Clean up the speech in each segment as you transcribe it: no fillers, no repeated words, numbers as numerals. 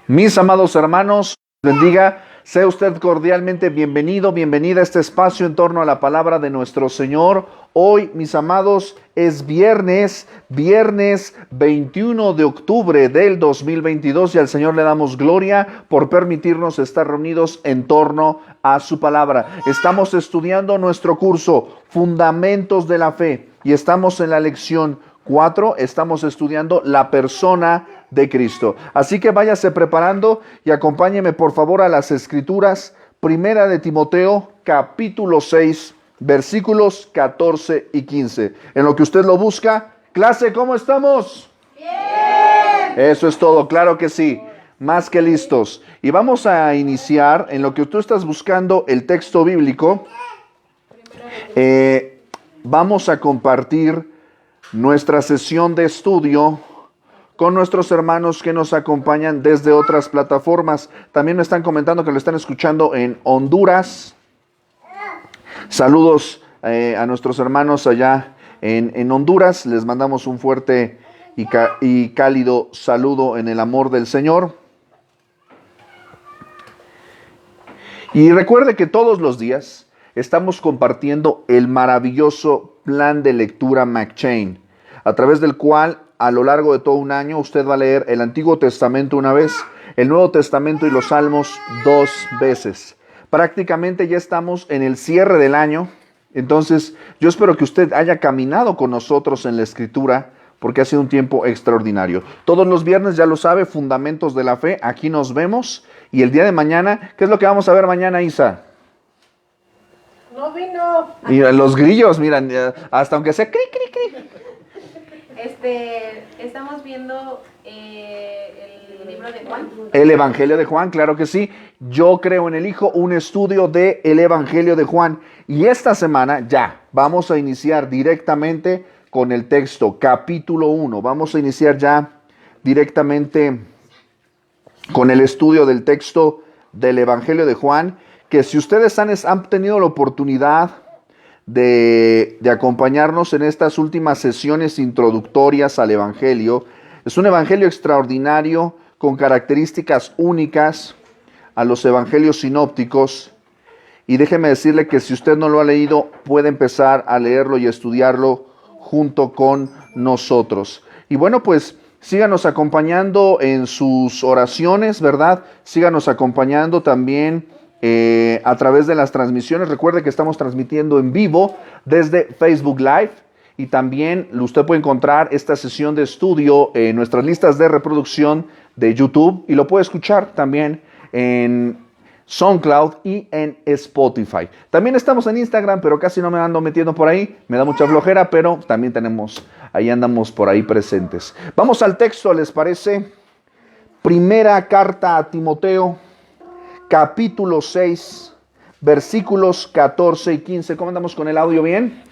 Mis amados hermanos, bendiga, sea usted cordialmente bienvenido, bienvenida a este espacio en torno a la palabra de nuestro Señor. Hoy, mis amados, es viernes 21 de octubre del 2022 y al Señor le damos gloria por permitirnos estar reunidos en torno a su palabra. Estamos estudiando nuestro curso Fundamentos de la Fe y estamos en la lección 4, estamos estudiando la persona de Cristo. Así que váyase preparando y acompáñeme por favor a las Escrituras. Primera de Timoteo, capítulo 6, versículos 14 y 15. En lo que usted lo busca, clase, ¿cómo estamos? Bien. Eso es todo, claro que sí. Más que listos. Y vamos a iniciar en lo que tú estás buscando el texto bíblico. Vamos a compartir nuestra sesión de estudio con nuestros hermanos que nos acompañan desde otras plataformas. También me están comentando que lo están escuchando en Honduras. Saludos a nuestros hermanos allá en Honduras. Les mandamos un fuerte y cálido saludo en el amor del Señor. Y recuerde que todos los días estamos compartiendo el maravilloso plan de lectura M'Cheyne, a través del cual a lo largo de todo un año usted va a leer el Antiguo Testamento una vez, el Nuevo Testamento y los Salmos 2 veces. Prácticamente ya estamos en el cierre del año, entonces yo espero que usted haya caminado con nosotros en la Escritura, porque ha sido un tiempo extraordinario. Todos los viernes, ya lo sabe, Fundamentos de la Fe, aquí nos vemos. Y el día de mañana, ¿qué es lo que vamos a ver mañana, Isa? No vino. Mira, los grillos, miran, hasta aunque sea cri, cri, cri. Estamos viendo el libro de Juan. El Evangelio de Juan, claro que sí. Yo creo en el Hijo, un estudio del Evangelio de Juan. Y esta semana ya vamos a iniciar directamente con el texto, capítulo 1. Vamos a iniciar ya directamente con el estudio del texto del Evangelio de Juan, que si ustedes han tenido la oportunidad de acompañarnos en estas últimas sesiones introductorias al Evangelio, es un Evangelio extraordinario con características únicas a los Evangelios sinópticos. Y déjeme decirle que si usted no lo ha leído, puede empezar a leerlo y estudiarlo junto con nosotros. Y bueno, pues síganos acompañando en sus oraciones, ¿verdad? Síganos acompañando también a través de las transmisiones. Recuerde que estamos transmitiendo en vivo desde Facebook Live y también usted puede encontrar esta sesión de estudio en nuestras listas de reproducción de YouTube y lo puede escuchar también en SoundCloud y en Spotify. También estamos en Instagram, pero casi no me ando metiendo por ahí. Me da mucha flojera, pero también ahí andamos por ahí presentes. Vamos al texto, ¿les parece? Primera carta a Timoteo, capítulo 6, versículos 14 y 15. ¿Cómo andamos con el audio? ¿Bien?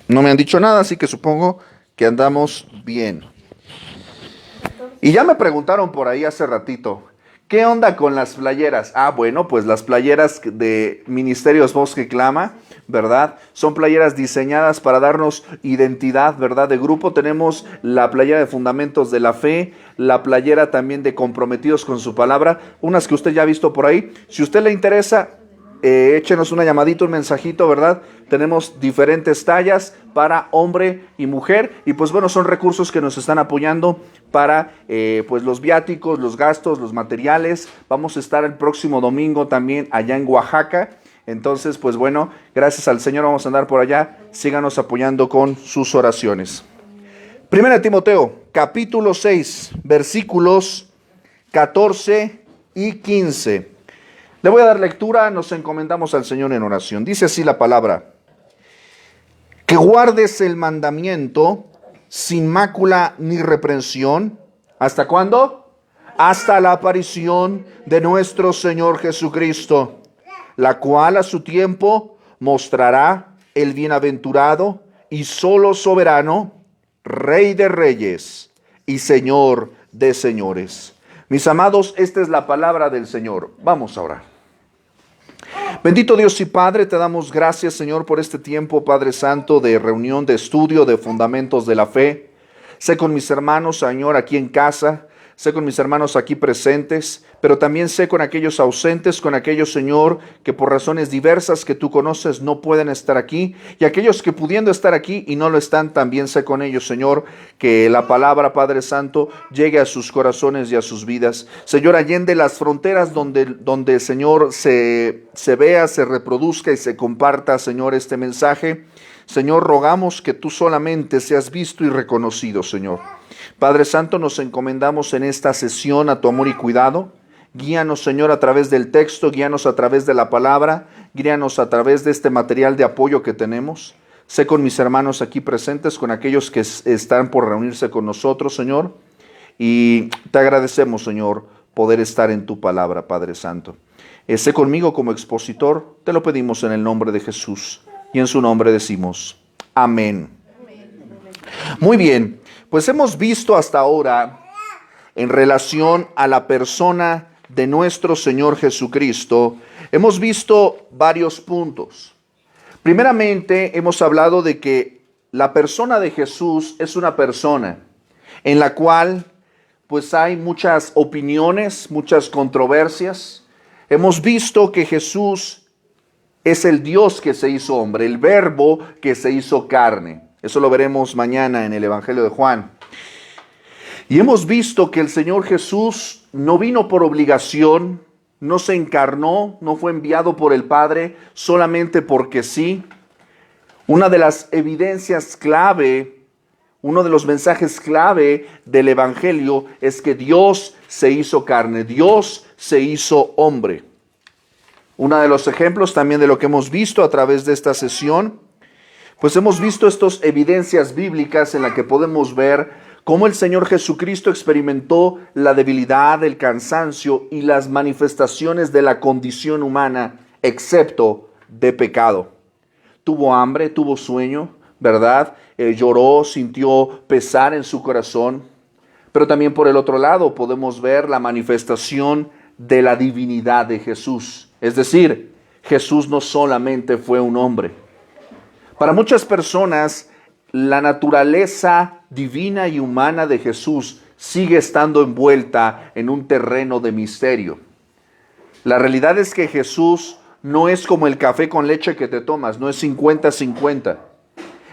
No me han dicho nada, así que supongo que andamos bien. Y ya me preguntaron por ahí hace ratito, ¿qué onda con las playeras? Bueno, pues las playeras de Ministerios Voz que Clama, ¿verdad? Son playeras diseñadas para darnos identidad, ¿verdad? De grupo. Tenemos la playera de Fundamentos de la Fe, la playera también de Comprometidos con su Palabra, unas que usted ya ha visto por ahí. Si a usted le interesa, échenos una llamadita, un mensajito, ¿verdad? Tenemos diferentes tallas para hombre y mujer y pues bueno, son recursos que nos están apoyando para pues los viáticos, los gastos, los materiales. Vamos a estar el próximo domingo también allá en Oaxaca. Entonces, pues bueno, gracias al Señor vamos a andar por allá. Síganos apoyando con sus oraciones. Primera de Timoteo, capítulo 6, versículos 14 y 15. Le voy a dar lectura, nos encomendamos al Señor en oración. Dice así la palabra: que guardes el mandamiento sin mácula ni reprensión. ¿Hasta cuándo? Hasta la aparición de nuestro Señor Jesucristo, la cual a su tiempo mostrará el bienaventurado y solo soberano, Rey de reyes y Señor de señores. Mis amados, esta es la palabra del Señor. Vamos a orar. Bendito Dios y Padre, te damos gracias, Señor, por este tiempo, Padre Santo, de reunión, de estudio, de fundamentos de la fe. Sé con mis hermanos, Señor, aquí en casa. sé con mis hermanos aquí presentes, pero también sé con aquellos ausentes, con aquellos, Señor, que por razones diversas que tú conoces no pueden estar aquí, y aquellos que pudiendo estar aquí y no lo están, también sé con ellos, Señor, que la palabra, Padre Santo, llegue a sus corazones y a sus vidas. Señor, allende las fronteras donde Señor, se vea, se reproduzca y se comparta, Señor, este mensaje. Señor, rogamos que tú solamente seas visto y reconocido, Señor. Padre Santo, nos encomendamos en esta sesión a tu amor y cuidado. Guíanos, Señor, a través del texto, guíanos a través de la palabra, guíanos a través de este material de apoyo que tenemos. Sé con mis hermanos aquí presentes, con aquellos que están por reunirse con nosotros, Señor. Y te agradecemos, Señor, poder estar en tu palabra, Padre Santo. Sé conmigo como expositor, te lo pedimos en el nombre de Jesús. Y en su nombre decimos, amén. Muy bien, pues hemos visto hasta ahora, en relación a la persona de nuestro Señor Jesucristo, hemos visto varios puntos. Primeramente, hemos hablado de que la persona de Jesús es una persona en la cual pues hay muchas opiniones, muchas controversias. Hemos visto que Jesús es el Dios que se hizo hombre, el verbo que se hizo carne. Eso lo veremos mañana en el Evangelio de Juan. Y hemos visto que el Señor Jesús no vino por obligación, no se encarnó, no fue enviado por el Padre solamente porque sí. Una de las evidencias clave, uno de los mensajes clave del Evangelio es que Dios se hizo carne, Dios se hizo hombre. Uno de los ejemplos también de lo que hemos visto a través de esta sesión, pues hemos visto estas evidencias bíblicas en las que podemos ver cómo el Señor Jesucristo experimentó la debilidad, el cansancio y las manifestaciones de la condición humana, excepto de pecado. Tuvo hambre, tuvo sueño, ¿verdad? Lloró, sintió pesar en su corazón. Pero también por el otro lado podemos ver la manifestación de la divinidad de Jesús. Es decir, Jesús no solamente fue un hombre. Para muchas personas, la naturaleza divina y humana de Jesús sigue estando envuelta en un terreno de misterio. La realidad es que Jesús no es como el café con leche que te tomas, no es 50-50.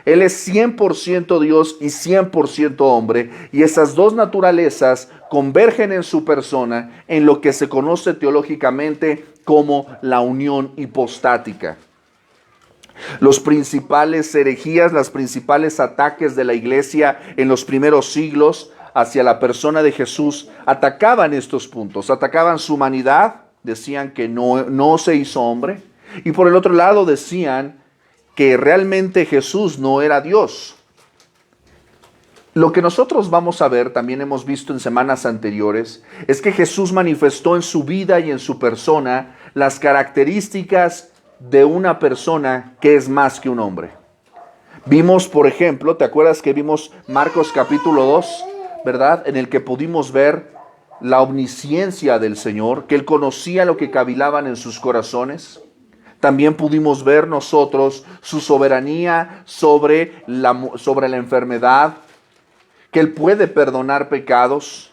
Él es 100% Dios y 100% hombre, y esas dos naturalezas convergen en su persona en lo que se conoce teológicamente como la unión hipostática. Los principales herejías, los principales ataques de la iglesia en los primeros siglos hacia la persona de Jesús atacaban estos puntos, atacaban su humanidad, decían que no se hizo hombre, y por el otro lado decían que realmente Jesús no era Dios. Lo que nosotros vamos a ver, también hemos visto en semanas anteriores, es que Jesús manifestó en su vida y en su persona las características de una persona que es más que un hombre. Vimos, por ejemplo, ¿te acuerdas que vimos Marcos capítulo 2, verdad? En el que pudimos ver la omnisciencia del Señor, que Él conocía lo que cavilaban en sus corazones. También pudimos ver nosotros su soberanía sobre la enfermedad, que Él puede perdonar pecados,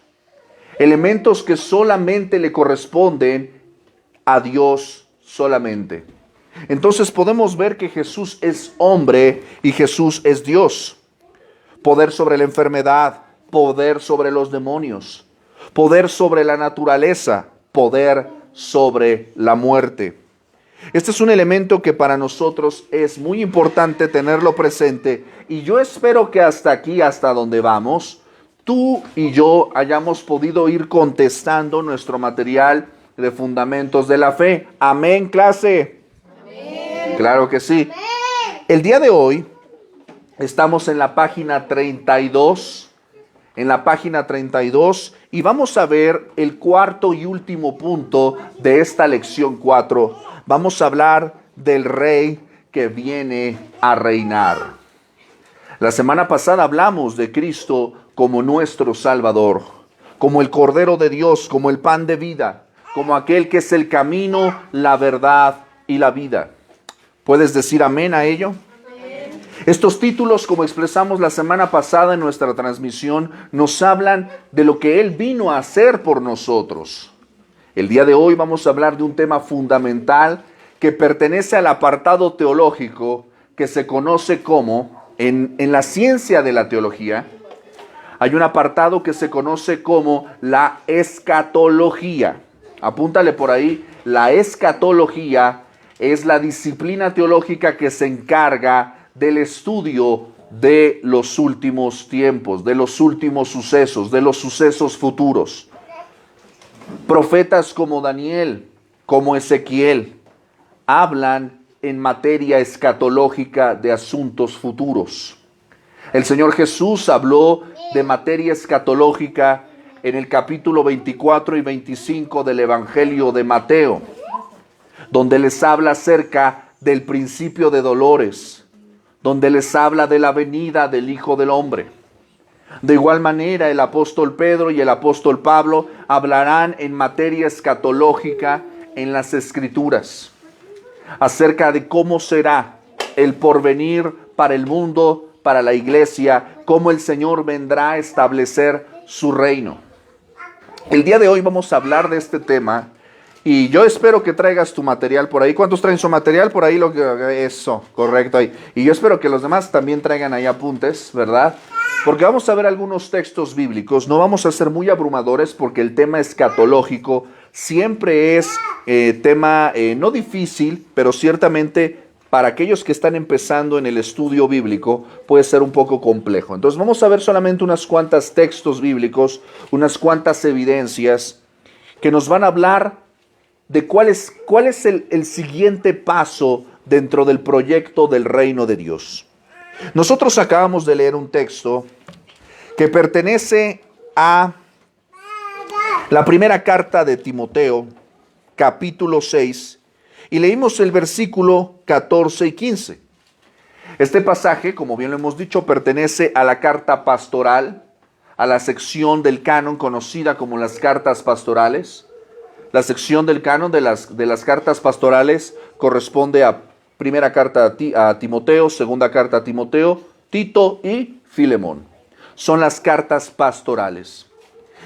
elementos que solamente le corresponden a Dios solamente. Entonces podemos ver que Jesús es hombre y Jesús es Dios. Poder sobre la enfermedad, poder sobre los demonios, poder sobre la naturaleza, poder sobre la muerte. Este es un elemento que para nosotros es muy importante tenerlo presente, y yo espero que hasta aquí, hasta donde vamos, tú y yo hayamos podido ir contestando nuestro material de fundamentos de la fe. Amén, clase. Amén. Claro que sí. Amén. El día de hoy estamos en la página 32, y vamos a ver el cuarto y último punto de esta lección 4. Vamos a hablar del rey que viene a reinar. La semana pasada hablamos de Cristo como nuestro Salvador, como el Cordero de Dios, como el pan de vida, como aquel que es el camino, la verdad y la vida. ¿Puedes decir amén a ello? Amén. Estos títulos, como expresamos la semana pasada en nuestra transmisión, nos hablan de lo que Él vino a hacer por nosotros. El día de hoy vamos a hablar de un tema fundamental que pertenece al apartado teológico que se conoce como, en la ciencia de la teología, hay un apartado que se conoce como la escatología. Apúntale por ahí, la escatología es la disciplina teológica que se encarga del estudio de los últimos tiempos, de los últimos sucesos, de los sucesos futuros. Profetas como Daniel, como Ezequiel, hablan en materia escatológica de asuntos futuros. El Señor Jesús habló de materia escatológica en el capítulo 24 y 25 del Evangelio de Mateo, donde les habla acerca del principio de dolores, donde les habla de la venida del Hijo del Hombre. De igual manera, el apóstol Pedro y el apóstol Pablo hablarán en materia escatológica en las Escrituras, acerca de cómo será el porvenir para el mundo, para la iglesia, cómo el Señor vendrá a establecer su reino. El día de hoy vamos a hablar de este tema y yo espero que traigas tu material por ahí. ¿Cuántos traen su material por ahí? Eso, correcto ahí. Y yo espero que los demás también traigan ahí apuntes, ¿verdad? Porque vamos a ver algunos textos bíblicos. No vamos a ser muy abrumadores porque el tema escatológico siempre es tema no difícil, pero ciertamente para aquellos que están empezando en el estudio bíblico puede ser un poco complejo. Entonces vamos a ver solamente unas cuantas textos bíblicos, unas cuantas evidencias que nos van a hablar de cuál es el siguiente paso dentro del proyecto del reino de Dios. Nosotros acabamos de leer un texto que pertenece a la primera carta de Timoteo, capítulo 6, y leímos el versículo 14 y 15. Este pasaje, como bien lo hemos dicho, pertenece a la carta pastoral, a la sección del canon conocida como las cartas pastorales. La sección del canon de las cartas pastorales corresponde a primera carta a Timoteo, segunda carta a Timoteo, Tito y Filemón. Son las cartas pastorales.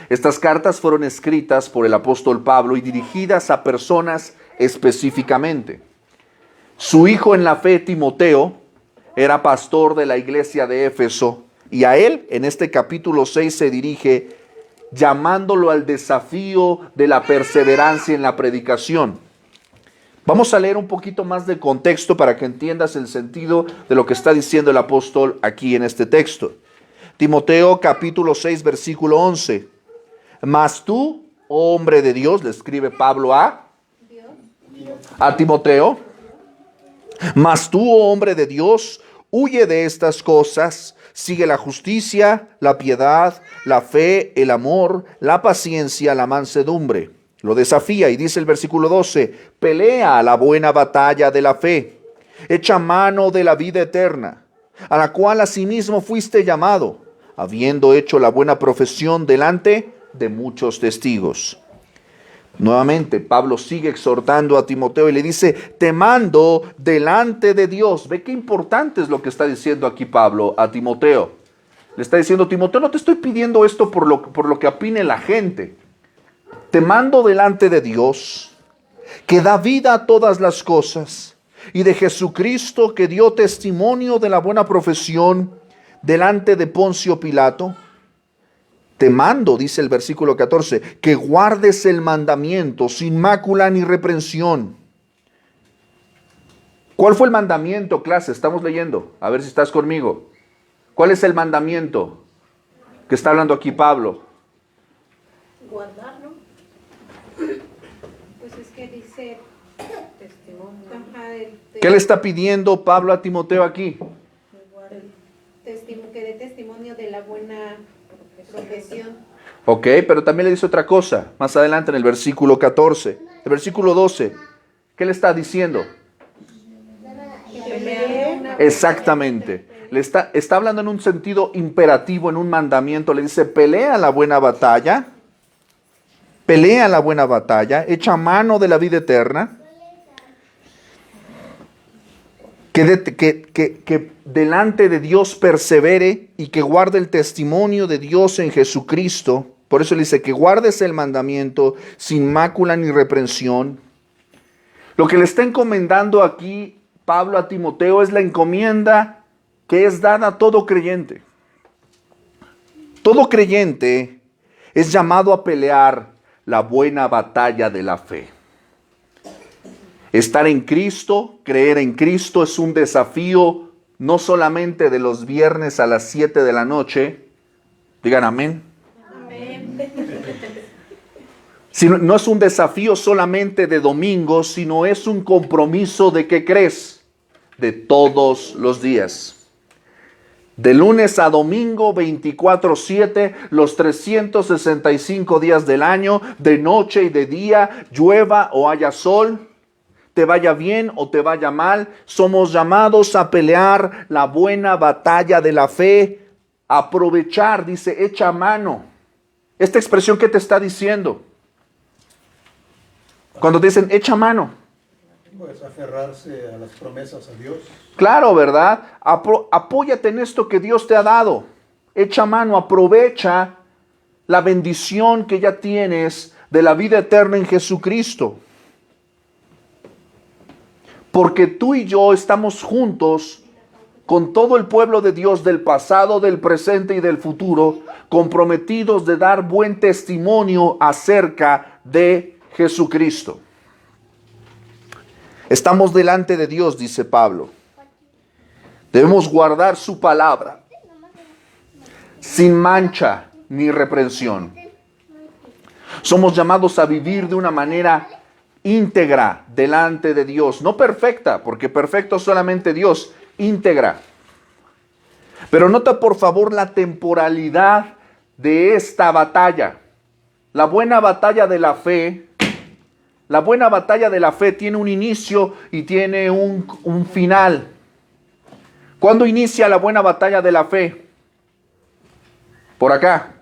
Estas cartas fueron escritas por el apóstol Pablo y dirigidas a personas específicamente. Su hijo en la fe, Timoteo, era pastor de la iglesia de Éfeso y a él en este capítulo 6 se dirige llamándolo al desafío de la perseverancia en la predicación. Vamos a leer un poquito más de contexto para que entiendas el sentido de lo que está diciendo el apóstol aquí en este texto. Timoteo capítulo 6 versículo 11. Mas tú, oh hombre de Dios, le escribe Pablo a Timoteo. Mas tú, oh hombre de Dios, huye de estas cosas, sigue la justicia, la piedad, la fe, el amor, la paciencia, la mansedumbre. Lo desafía y dice el versículo 12, pelea la buena batalla de la fe, echa mano de la vida eterna, a la cual asimismo fuiste llamado, habiendo hecho la buena profesión delante de muchos testigos. Nuevamente, Pablo sigue exhortando a Timoteo y le dice, te mando delante de Dios. Ve qué importante es lo que está diciendo aquí Pablo a Timoteo. Le está diciendo, Timoteo, no te estoy pidiendo esto por lo que opine la gente. Te mando delante de Dios, que da vida a todas las cosas, y de Jesucristo, que dio testimonio de la buena profesión delante de Poncio Pilato. Te mando, dice el versículo 14, que guardes el mandamiento sin mácula ni reprensión. ¿Cuál fue el mandamiento, clase? Estamos leyendo. A ver si estás conmigo. ¿Cuál es el mandamiento que está hablando aquí Pablo? Guardarlo. Pues es que dice testimonio. Ajá, ¿Qué le está pidiendo Pablo a Timoteo aquí? Que dé testimonio de la buena profesión. Ok, pero también le dice otra cosa, más adelante en el versículo 14. El versículo 12, ¿qué le está diciendo? Exactamente. Le está hablando en un sentido imperativo, en un mandamiento. Le dice, pelea la buena batalla, echa mano de la vida eterna. que delante de Dios persevere y que guarde el testimonio de Dios en Jesucristo. Por eso le dice que guardes el mandamiento sin mácula ni reprensión. Lo que le está encomendando aquí Pablo a Timoteo es la encomienda que es dada a todo creyente. Todo creyente es llamado a pelear la buena batalla de la fe. Estar en Cristo, creer en Cristo es un desafío no solamente de los viernes a las 7 de la noche. Digan amén. No es un desafío solamente de domingos, sino es un compromiso de ¿qué crees? De todos los días. De lunes a domingo, 24/7, los 365 días del año, de noche y de día, llueva o haya sol, te vaya bien o te vaya mal, somos llamados a pelear la buena batalla de la fe, aprovechar, dice, echa mano. Esta expresión, ¿qué te está diciendo? Cuando dicen echa mano. Pues aferrarse a las promesas a Dios. Claro, ¿verdad? Apóyate en esto que Dios te ha dado. Echa mano, aprovecha la bendición que ya tienes de la vida eterna en Jesucristo. Porque tú y yo estamos juntos con todo el pueblo de Dios del pasado, del presente y del futuro, comprometidos de dar buen testimonio acerca de Jesucristo. Estamos delante de Dios, dice Pablo. Debemos guardar su palabra sin mancha ni reprensión. Somos llamados a vivir de una manera íntegra delante de Dios. No perfecta, porque perfecto solamente Dios, íntegra. Pero nota por favor la temporalidad de esta batalla. La buena batalla de la fe. La buena batalla de la fe tiene un inicio y tiene un final. ¿Cuándo inicia la buena batalla de la fe? Por acá.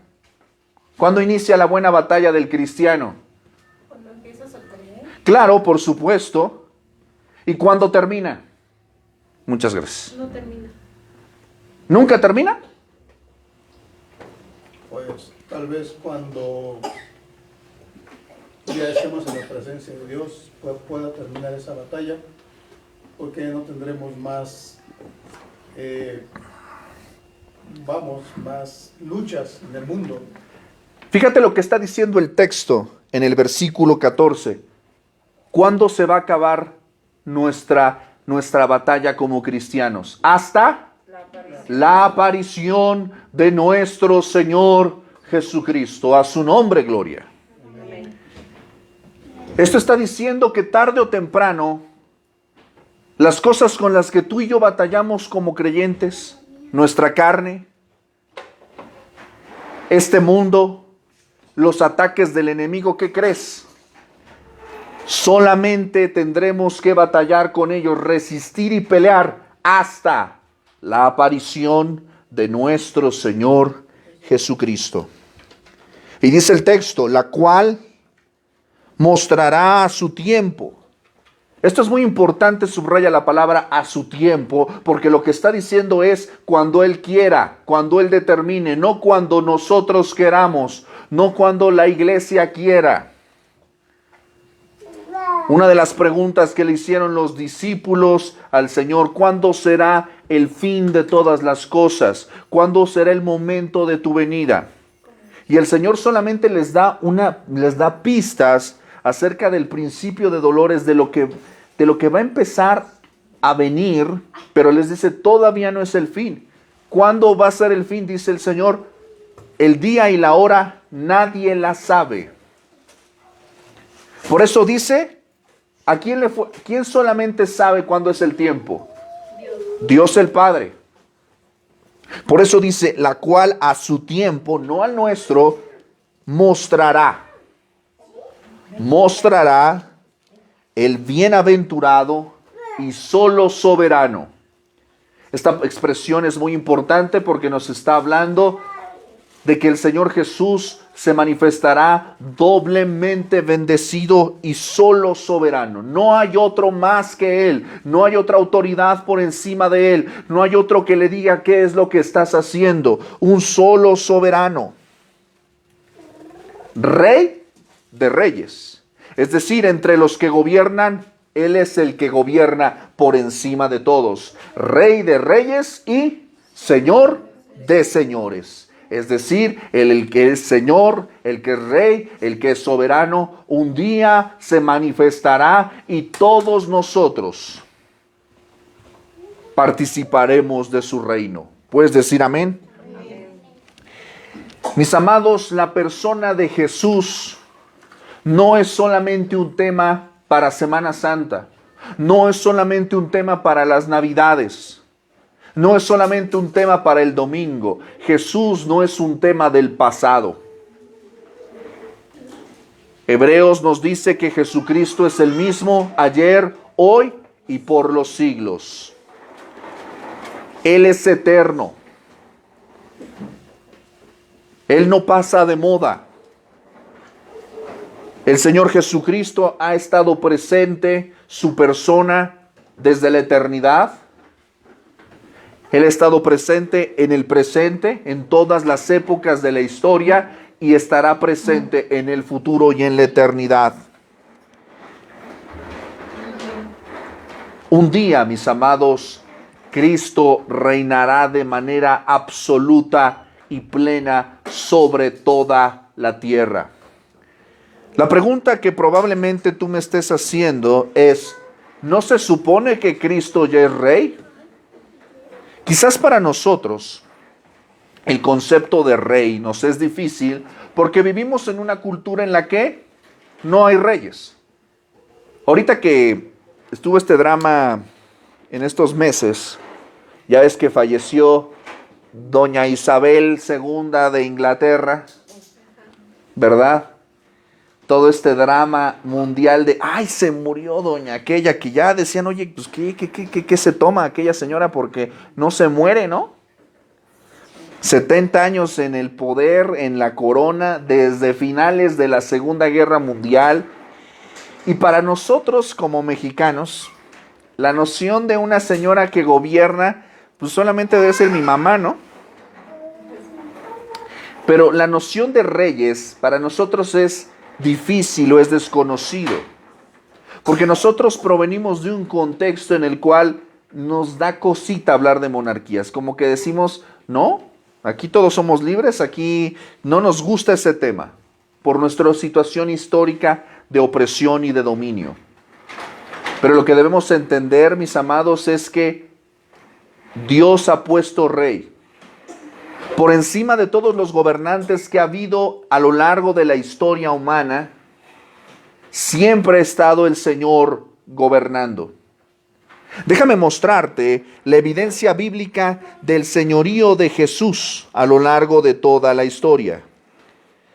¿Cuándo inicia la buena batalla del cristiano? Cuando empiezas a creer. Claro, por supuesto. ¿Y cuándo termina? Muchas gracias. No termina. ¿Nunca termina? Pues tal vez cuando ya estemos en la presencia de Dios pueda terminar esa batalla, porque no tendremos más más luchas en el mundo. Fíjate lo que está diciendo el texto en el versículo 14. ¿Cuándo se va a acabar nuestra batalla como cristianos? Hasta la aparición de nuestro Señor Jesucristo. A su nombre, gloria. Amén. Esto está diciendo que tarde o temprano, las cosas con las que tú y yo batallamos como creyentes, nuestra carne, este mundo, los ataques del enemigo, ¿qué crees? Solamente tendremos que batallar con ellos, resistir y pelear hasta la aparición de nuestro Señor Jesucristo. Y dice el texto, la cual mostrará a su tiempo. Esto es muy importante, subraya la palabra a su tiempo, porque lo que está diciendo es cuando Él quiera, cuando Él determine, no cuando nosotros queramos, no cuando la iglesia quiera. Una de las preguntas que le hicieron los discípulos al Señor, ¿cuándo será el fin de todas las cosas? ¿Cuándo será el momento de tu venida? Y el Señor solamente les da pistas acerca del principio de dolores, de lo que va a empezar a venir, pero les dice, todavía no es el fin. ¿Cuándo va a ser el fin? Dice el Señor, el día y la hora nadie la sabe. Por eso dice, ¿quién solamente sabe cuándo es el tiempo? Dios el Padre. Por eso dice, la cual a su tiempo, no al nuestro, mostrará el bienaventurado y solo soberano. Esta expresión es muy importante porque nos está hablando de que el Señor Jesús se manifestará doblemente bendecido y solo soberano. No hay otro más que Él. No hay otra autoridad por encima de Él. No hay otro que le diga qué es lo que estás haciendo. Un solo soberano. Rey de reyes. Es decir, entre los que gobiernan, Él es el que gobierna por encima de todos. Rey de reyes y Señor de señores. Es decir, el que es Señor, el que es Rey, el que es soberano, un día se manifestará y todos nosotros participaremos de su reino. ¿Puedes decir amén? Amén. Mis amados, la persona de Jesús no es solamente un tema para Semana Santa. No es solamente un tema para las Navidades. No es solamente un tema para el domingo. Jesús no es un tema del pasado. Hebreos nos dice que Jesucristo es el mismo ayer, hoy y por los siglos. Él es eterno. Él no pasa de moda. El Señor Jesucristo ha estado presente, su persona, desde la eternidad. Él ha estado presente en el presente, en todas las épocas de la historia, y estará presente en el futuro y en la eternidad. Un día, mis amados, Cristo reinará de manera absoluta y plena sobre toda la tierra. La pregunta que probablemente tú me estés haciendo es, ¿no se supone que Cristo ya es rey? Quizás para nosotros el concepto de rey nos es difícil porque vivimos en una cultura en la que no hay reyes. Ahorita que estuvo este drama en estos meses, ya ves que falleció doña Isabel II de Inglaterra, ¿verdad? Todo este drama mundial de, ay, se murió doña aquella, que ya decían, oye, pues ¿qué se toma aquella señora? Porque no se muere, ¿no? 70 años en el poder, en la corona, desde finales de la Segunda Guerra Mundial. Y para nosotros como mexicanos, la noción de una señora que gobierna, pues solamente debe ser mi mamá, ¿no? Pero la noción de reyes para nosotros es difícil o es desconocido, porque nosotros provenimos de un contexto en el cual nos da cosita hablar de monarquías, como que decimos, no, aquí todos somos libres, aquí no nos gusta ese tema, por nuestra situación histórica de opresión y de dominio. Pero lo que debemos entender, mis amados, es que Dios ha puesto rey por encima de todos los gobernantes que ha habido a lo largo de la historia humana. Siempre ha estado el Señor gobernando. Déjame mostrarte la evidencia bíblica del señorío de Jesús a lo largo de toda la historia.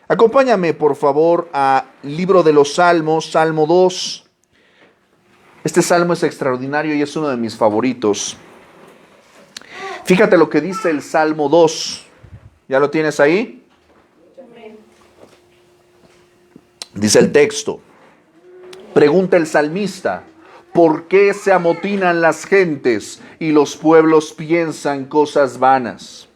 Acompáñame, por favor, al libro de los Salmos, Salmo 2. Este salmo es extraordinario y es uno de mis favoritos. Fíjate lo que dice el Salmo 2. ¿Ya lo tienes ahí? Dice el texto. Pregunta el salmista, ¿por qué se amotinan las gentes y los pueblos piensan cosas vanas?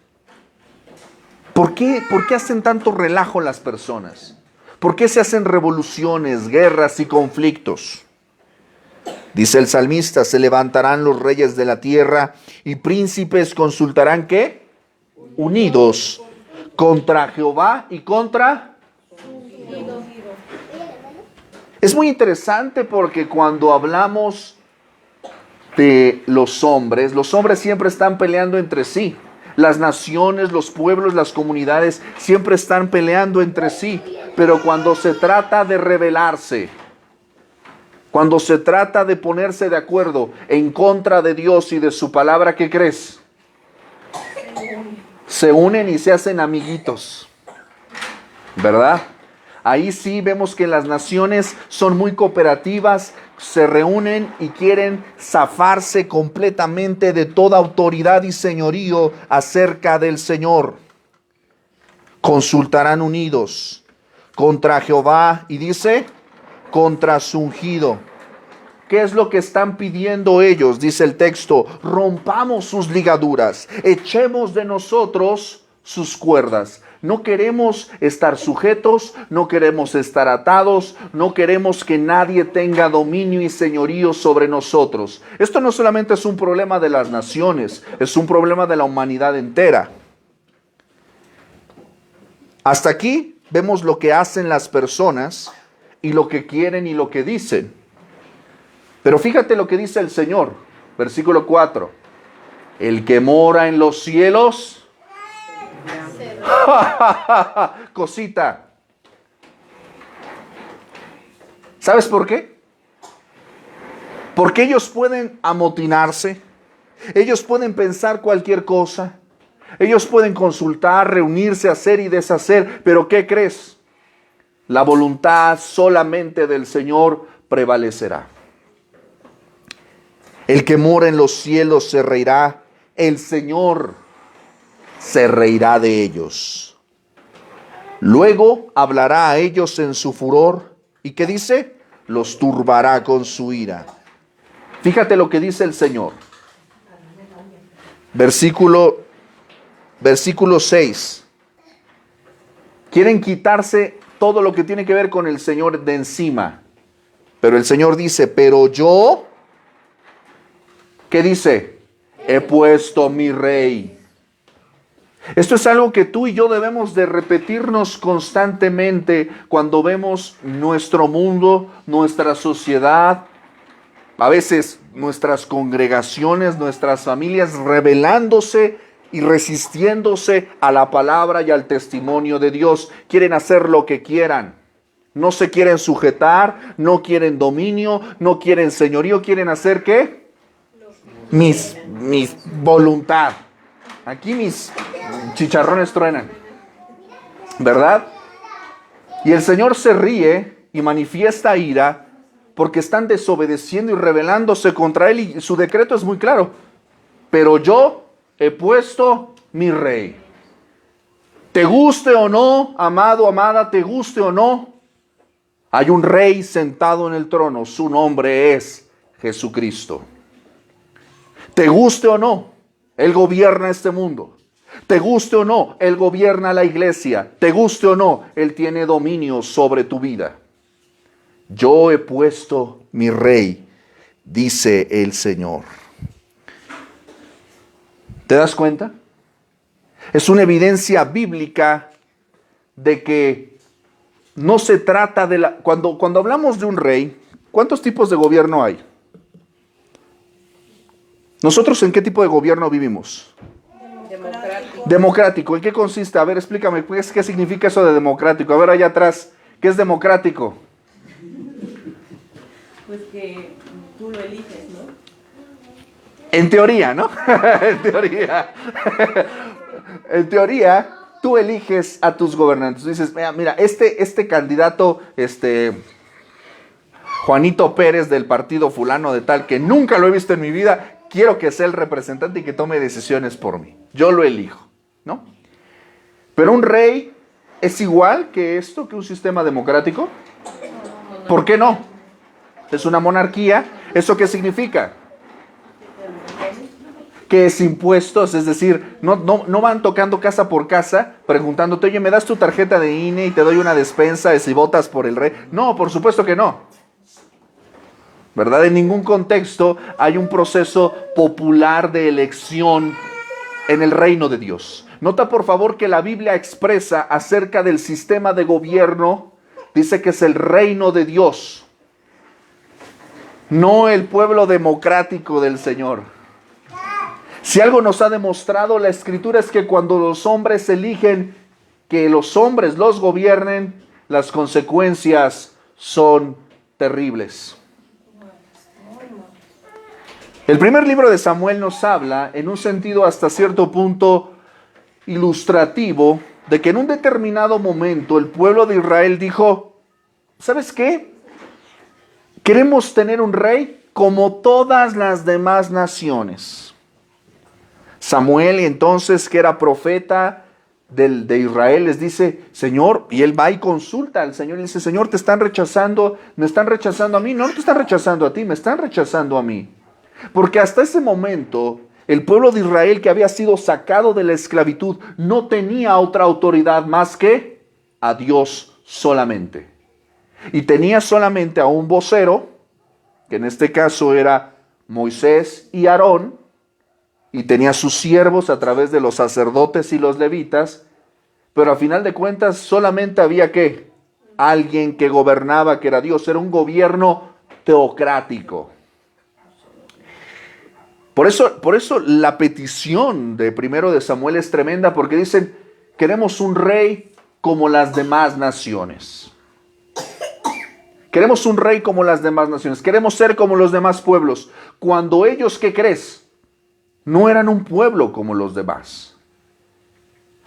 ¿Por qué hacen tanto relajo las personas? ¿Por qué se hacen revoluciones, guerras y conflictos? Dice el salmista, se levantarán los reyes de la tierra y príncipes consultarán, ¿qué? Unidos contra Jehová y contra... Es muy interesante porque cuando hablamos de los hombres siempre están peleando entre sí. Las naciones, los pueblos, las comunidades siempre están peleando entre sí. Pero cuando se trata de rebelarse, cuando se trata de ponerse de acuerdo en contra de Dios y de su palabra, ¿qué crees? Se unen y se hacen amiguitos, ¿verdad? Ahí sí vemos que las naciones son muy cooperativas, se reúnen y quieren zafarse completamente de toda autoridad y señorío acerca del Señor. consultarán unidos contra Jehová y dice, contra su ungido. ¿Qué es lo que están pidiendo ellos? Dice el texto, rompamos sus ligaduras, echemos de nosotros sus cuerdas. No queremos estar sujetos, no queremos estar atados, no queremos que nadie tenga dominio y señorío sobre nosotros. Esto no solamente es un problema de las naciones, es un problema de la humanidad entera. Hasta aquí vemos lo que hacen las personas y lo que quieren y lo que dicen. Pero fíjate lo que dice el Señor, versículo 4. El que mora en los cielos... Cosita. ¿Sabes por qué? Porque ellos pueden amotinarse, ellos pueden pensar cualquier cosa, ellos pueden consultar, reunirse, hacer y deshacer, pero ¿qué crees? La voluntad solamente del Señor prevalecerá. El que mora en los cielos se reirá, el Señor se reirá de ellos. Luego hablará a ellos en su furor. ¿Y qué dice? Los turbará con su ira. Fíjate lo que dice el Señor. Versículo 6. Quieren quitarse todo lo que tiene que ver con el Señor de encima. Pero el Señor dice, pero yo, ¿qué dice? He puesto mi rey. Esto es algo que tú y yo debemos de repetirnos constantemente cuando vemos nuestro mundo, nuestra sociedad, a veces nuestras congregaciones, nuestras familias rebelándose y resistiéndose a la palabra y al testimonio de Dios. Quieren hacer lo que quieran. No se quieren sujetar, no quieren dominio, no quieren señorío. ¿Quieren hacer qué? Mis voluntad. Aquí mis chicharrones truenan, ¿verdad? Y el Señor se ríe y manifiesta ira porque están desobedeciendo y rebelándose contra Él, y su decreto es muy claro. Pero yo he puesto mi rey. Te guste o no, amado, amada, te guste o no, hay un rey sentado en el trono. Su nombre es Jesucristo. Te guste o no, Él gobierna este mundo. Te guste o no, Él gobierna la iglesia. Te guste o no, Él tiene dominio sobre tu vida. Yo he puesto mi rey, dice el Señor. ¿Te das cuenta? Es una evidencia bíblica de que no se trata de la... Cuando hablamos de un rey, ¿cuántos tipos de gobierno hay? ¿Nosotros en qué tipo de gobierno vivimos? Democrático. ¿En qué consiste? A ver, explícame, ¿qué significa eso de democrático? A ver, allá atrás, ¿qué es democrático? Pues que tú lo eliges, ¿no? En teoría, ¿no? En teoría. En teoría, tú eliges a tus gobernantes. Tú dices, mira, este candidato, Juanito Pérez del partido fulano de tal, que nunca lo he visto en mi vida, quiero que sea el representante y que tome decisiones por mí. Yo lo elijo, ¿no? Pero un rey es igual que esto, que un sistema democrático. ¿Por qué no? Es una monarquía. ¿Eso qué significa? Que es impuestos, es decir, no van tocando casa por casa preguntándote, oye, ¿me das tu tarjeta de INE y te doy una despensa de si votas por el rey? No, por supuesto que no. ¿Verdad? En ningún contexto hay un proceso popular de elección en el reino de Dios. Nota por favor que la Biblia expresa acerca del sistema de gobierno, dice que es el reino de Dios, no el pueblo democrático del Señor. Si algo nos ha demostrado la Escritura es que cuando los hombres eligen que los hombres los gobiernen, las consecuencias son terribles. El primer libro de Samuel nos habla, en un sentido hasta cierto punto ilustrativo, de que en un determinado momento el pueblo de Israel dijo, ¿sabes qué? Queremos tener un rey como todas las demás naciones. Samuel, entonces, que era profeta, de Israel les dice, Señor, y él va y consulta al Señor y dice, Señor, te están rechazando, me están rechazando a mí, no te están rechazando a ti, me están rechazando a mí. Porque hasta ese momento, el pueblo de Israel que había sido sacado de la esclavitud no tenía otra autoridad más que a Dios solamente. Y tenía solamente a un vocero, que en este caso era Moisés y Aarón, y tenía sus siervos a través de los sacerdotes y los levitas, pero a final de cuentas solamente había ¿qué? Alguien que gobernaba, que era Dios. Era un gobierno teocrático. Por eso la petición de 1 de Samuel es tremenda, porque dicen, queremos un rey como las demás naciones. Queremos un rey como las demás naciones. Queremos ser como los demás pueblos. Cuando ellos, ¿qué crees? No eran un pueblo como los demás.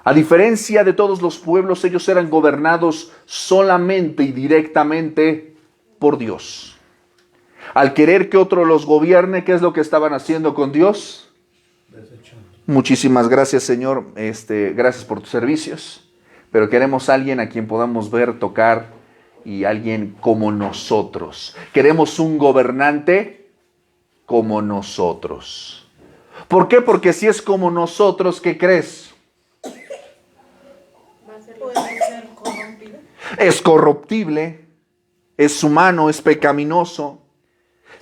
A diferencia de todos los pueblos, ellos eran gobernados solamente y directamente por Dios. Al querer que otro los gobierne, ¿qué es lo que estaban haciendo con Dios? Desechando. Muchísimas gracias, Señor. Gracias por tus servicios. Pero queremos a alguien a quien podamos ver, tocar, y alguien como nosotros. Queremos un gobernante como nosotros. ¿Por qué? Porque si es como nosotros, ¿qué crees? Puede ser corrompido. Es corruptible, es humano, es pecaminoso.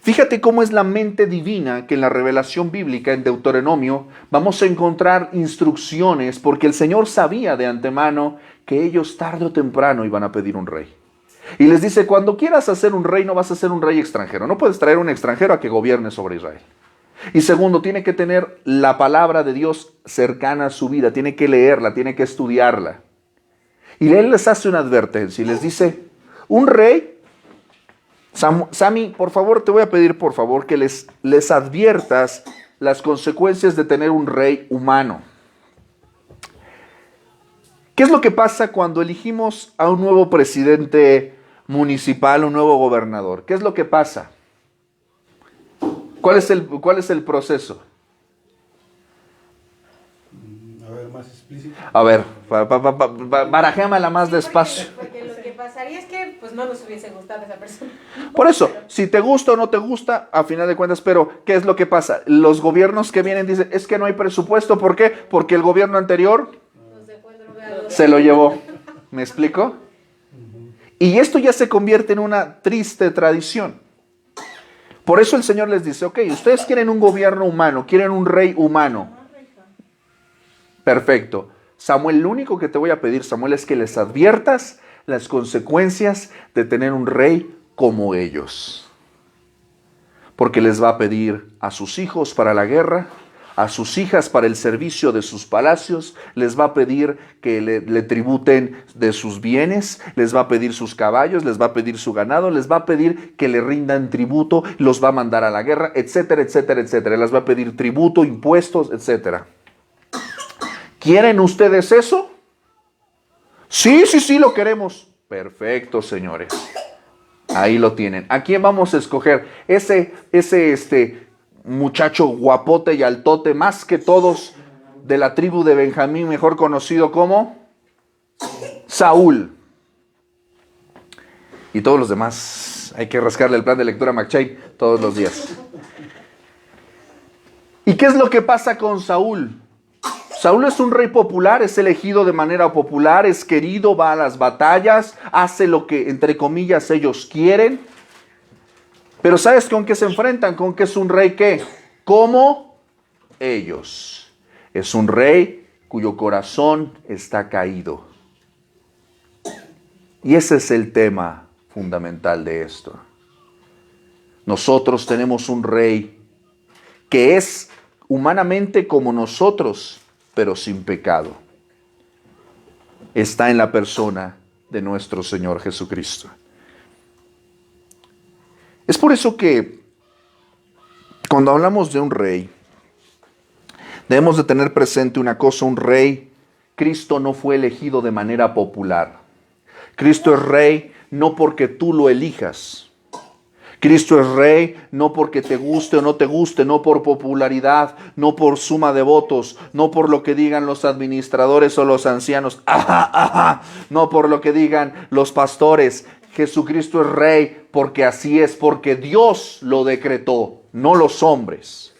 Fíjate cómo es la mente divina, que en la revelación bíblica, en Deuteronomio, vamos a encontrar instrucciones, porque el Señor sabía de antemano que ellos tarde o temprano iban a pedir un rey. Y les dice, cuando quieras hacer un rey, no vas a ser un rey extranjero. No puedes traer un extranjero a que gobierne sobre Israel. Y segundo, tiene que tener la palabra de Dios cercana a su vida. Tiene que leerla, tiene que estudiarla. Y él les hace una advertencia y les dice, un rey, Sammy, por favor, te voy a pedir por favor que les adviertas las consecuencias de tener un rey humano. ¿Qué es lo que pasa cuando elegimos a un nuevo presidente municipal, un nuevo gobernador? ¿Qué es lo que pasa? ¿Cuál es el proceso? A ver, más explícito. A ver, barajéamela más despacio. Porque lo que pasaría es que pues no nos hubiese gustado esa persona. Por eso, si te gusta o no te gusta, a final de cuentas, pero ¿qué es lo que pasa? Los gobiernos que vienen dicen, es que no hay presupuesto. ¿Por qué? Porque el gobierno anterior Nos dejó drogados. se lo llevó. ¿Me explico? Y esto ya se convierte en una triste tradición. Por eso el Señor les dice, ok, ustedes quieren un gobierno humano, quieren un rey humano. Perfecto. Samuel, lo único que te voy a pedir, Samuel, es que les adviertas las consecuencias de tener un rey como ellos. Porque les va a pedir a sus hijos para la guerra, a sus hijas para el servicio de sus palacios, les va a pedir que le tributen de sus bienes, les va a pedir sus caballos, les va a pedir su ganado, les va a pedir que le rindan tributo, los va a mandar a la guerra, etcétera, etcétera, etcétera. Les va a pedir tributo, impuestos, etcétera. ¿Quieren ustedes eso? Sí, lo queremos. Perfecto, señores. Ahí lo tienen. ¿A quién vamos a escoger? Ese muchacho guapote y altote, más que todos, de la tribu de Benjamín, mejor conocido como Saúl. Y todos los demás, hay que rascarle el plan de lectura a McChain todos los días. ¿Y qué es lo que pasa con Saúl? Saúl es un rey popular, es elegido de manera popular, es querido, va a las batallas, hace lo que, entre comillas, ellos quieren. Pero ¿sabes con qué se enfrentan? Con que es un rey que, como ellos, es un rey cuyo corazón está caído. Y ese es el tema fundamental de esto. Nosotros tenemos un rey que es humanamente como nosotros, pero sin pecado. Está en la persona de nuestro Señor Jesucristo. Es por eso que cuando hablamos de un rey, debemos de tener presente una cosa: un rey, Cristo no fue elegido de manera popular. Cristo es rey no porque tú lo elijas. Cristo es rey no porque te guste o no te guste, no por popularidad, no por suma de votos, no por lo que digan los administradores o los ancianos, no por lo que digan los pastores. Jesucristo es rey porque así es, porque Dios lo decretó, no los hombres.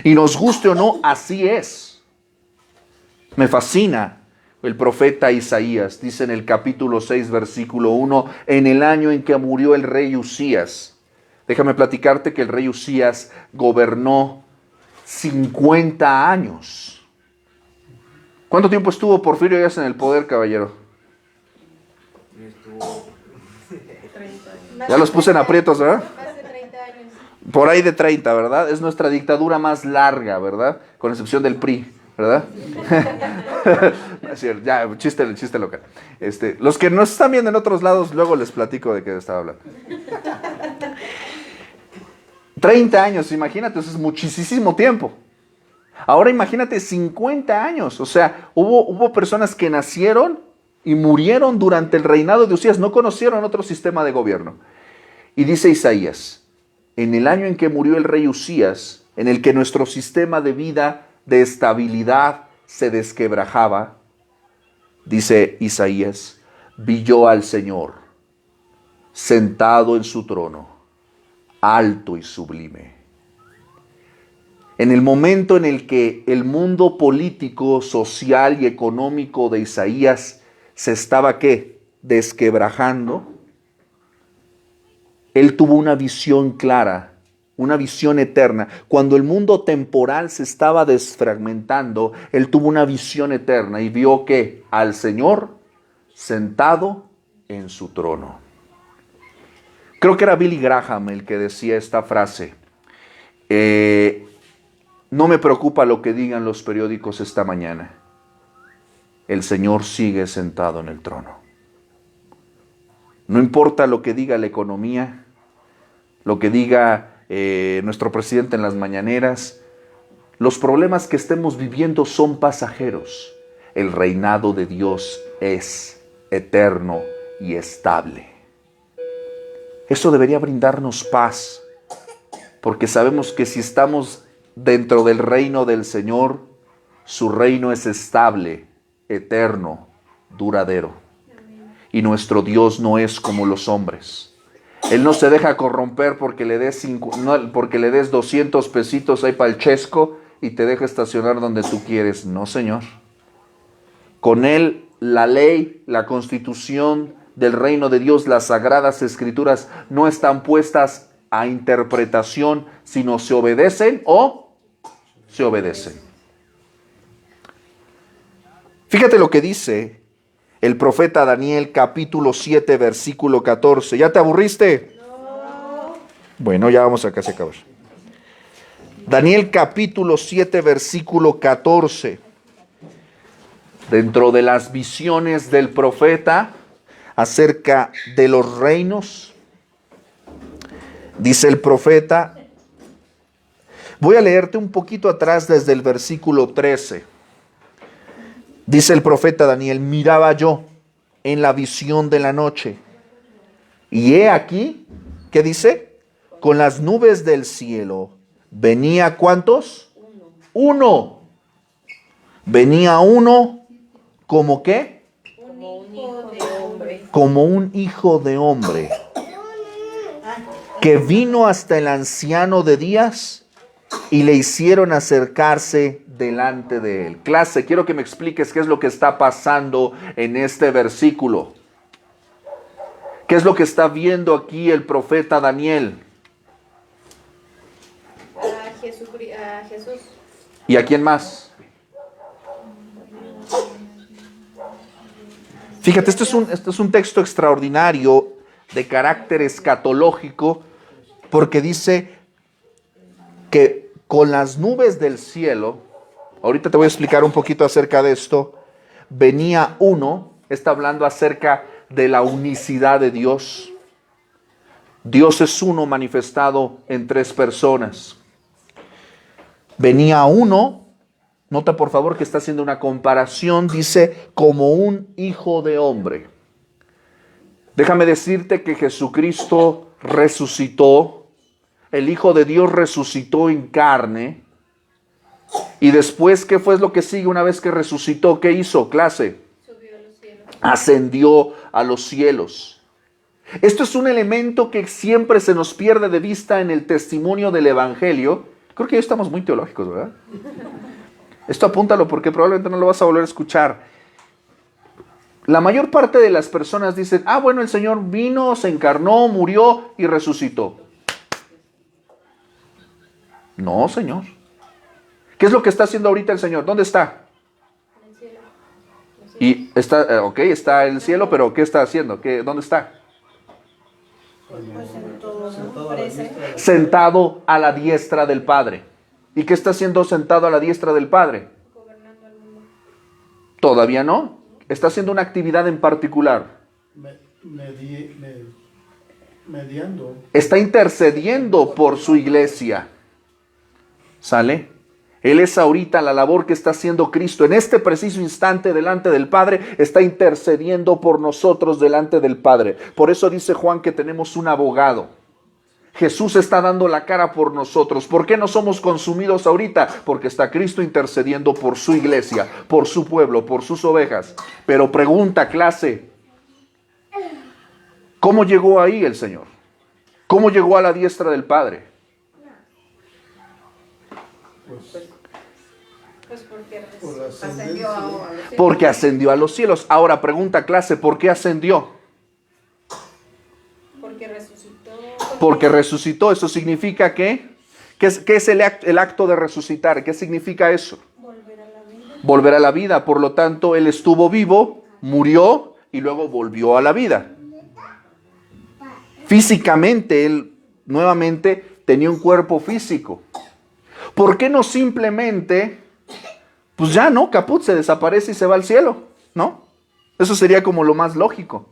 Y nos guste o no, así es. Me fascina. El profeta Isaías dice en el capítulo 6, versículo 1, en el año en que murió el rey Usías. Déjame platicarte que el rey Usías gobernó 50 años. ¿Cuánto tiempo estuvo Porfirio Díaz en el poder, caballero? Ya los puse en aprietos, ¿verdad? Más de 30 años. Por ahí de 30, ¿verdad? Es nuestra dictadura más larga, ¿verdad? Con excepción del PRI, ¿verdad? Es cierto, ya, chiste local. Los que nos están viendo en otros lados, luego les platico de qué estaba hablando. 30 años, imagínate, eso es muchísimo tiempo. Ahora imagínate 50 años, o sea, hubo personas que nacieron y murieron durante el reinado de Usías, no conocieron otro sistema de gobierno. Y dice Isaías, en el año en que murió el rey Usías, en el que nuestro sistema de vida, de estabilidad, se desquebrajaba, dice Isaías, vi yo al Señor sentado en su trono, alto y sublime. En el momento en el que el mundo político, social y económico de Isaías se estaba, ¿qué?, desquebrajando, él tuvo una visión clara, una visión eterna. Cuando el mundo temporal se estaba desfragmentando, él tuvo una visión eterna y vio que al Señor sentado en su trono. Creo que era Billy Graham el que decía esta frase. No me preocupa lo que digan los periódicos esta mañana. El Señor sigue sentado en el trono. No importa lo que diga la economía, lo que diga nuestro presidente en las mañaneras, los problemas que estemos viviendo son pasajeros. El reinado de Dios es eterno y estable. Eso debería brindarnos paz, porque sabemos que si estamos dentro del reino del Señor, su reino es estable, eterno, duradero. Y nuestro Dios no es como los hombres. Él no se deja corromper porque le des 200 pesitos ahí para el chesco y te deja estacionar donde tú quieres. No, Señor. Con Él, la ley, la constitución del reino de Dios, las sagradas escrituras, no están puestas a interpretación, sino se obedecen o se obedecen. Fíjate lo que dice el profeta Daniel, capítulo 7, versículo 14. ¿Ya te aburriste? No. Bueno, ya vamos a casi acabar. Daniel, capítulo 7, versículo 14. Dentro de las visiones del profeta acerca de los reinos, dice el profeta, voy a leerte un poquito atrás desde el versículo 13. Dice el profeta Daniel, miraba yo en la visión de la noche, y he aquí, ¿qué dice? Con las nubes del cielo, venía ¿cuántos? Uno. Venía uno, ¿como qué? Como un hijo de hombre. Como un hijo de hombre, que vino hasta el anciano de días y le hicieron acercarse delante de él. Clase, quiero que me expliques qué es lo que está pasando en este versículo. ¿Qué es lo que está viendo aquí el profeta Daniel? A Jesús. ¿Y a quién más? Fíjate, este es un texto extraordinario de carácter escatológico, porque dice que con las nubes del cielo, ahorita te voy a explicar un poquito acerca de esto, venía uno, está hablando acerca de la unicidad de Dios. Dios es uno manifestado en tres personas. Venía uno, nota por favor que está haciendo una comparación, dice como un hijo de hombre. Déjame decirte que Jesucristo resucitó, el Hijo de Dios resucitó en carne. Y después, ¿qué fue lo que sigue una vez que resucitó? ¿Qué hizo, clase? Subió a los cielos. Ascendió a los cielos. Esto es un elemento que siempre se nos pierde de vista en el testimonio del Evangelio. Creo que ya estamos muy teológicos, ¿verdad? Esto apúntalo porque probablemente no lo vas a volver a escuchar. La mayor parte de las personas dicen, bueno, el Señor vino, se encarnó, murió y resucitó. No, Señor. ¿Qué es lo que está haciendo ahorita el Señor? ¿Dónde está? En el cielo. Y está, está en el cielo, pero ¿qué está haciendo? ¿Dónde está? Pues en todo, Sentado ¿no? a la Presente. diestra de la- Sentado a la diestra del Padre. ¿Y qué está haciendo sentado a la diestra del Padre? Gobernando al mundo. Todavía no. Está haciendo una actividad en particular. mediando. Está intercediendo por su iglesia. ¿Sale? Él es ahorita la labor que está haciendo Cristo. En este preciso instante delante del Padre, está intercediendo por nosotros delante del Padre. Por eso dice Juan que tenemos un abogado. Jesús está dando la cara por nosotros. ¿Por qué no somos consumidos ahorita? Porque está Cristo intercediendo por su iglesia, por su pueblo, por sus ovejas. Pero pregunta, clase, ¿cómo llegó ahí el Señor? ¿Cómo llegó a la diestra del Padre? Pues porque Por la ascendió a los cielos. Porque ascendió a los cielos. Ahora pregunta, clase, ¿por qué ascendió? Porque resucitó. Porque resucitó. Eso significa que, ¿qué es el acto de resucitar? ¿Qué significa eso? Volver a la vida. Volver a la vida. Por lo tanto, Él estuvo vivo, murió y luego volvió a la vida. Físicamente, Él nuevamente tenía un cuerpo físico. ¿Por qué no simplemente, pues ya no, caput, se desaparece y se va al cielo? ¿No? Eso sería como lo más lógico.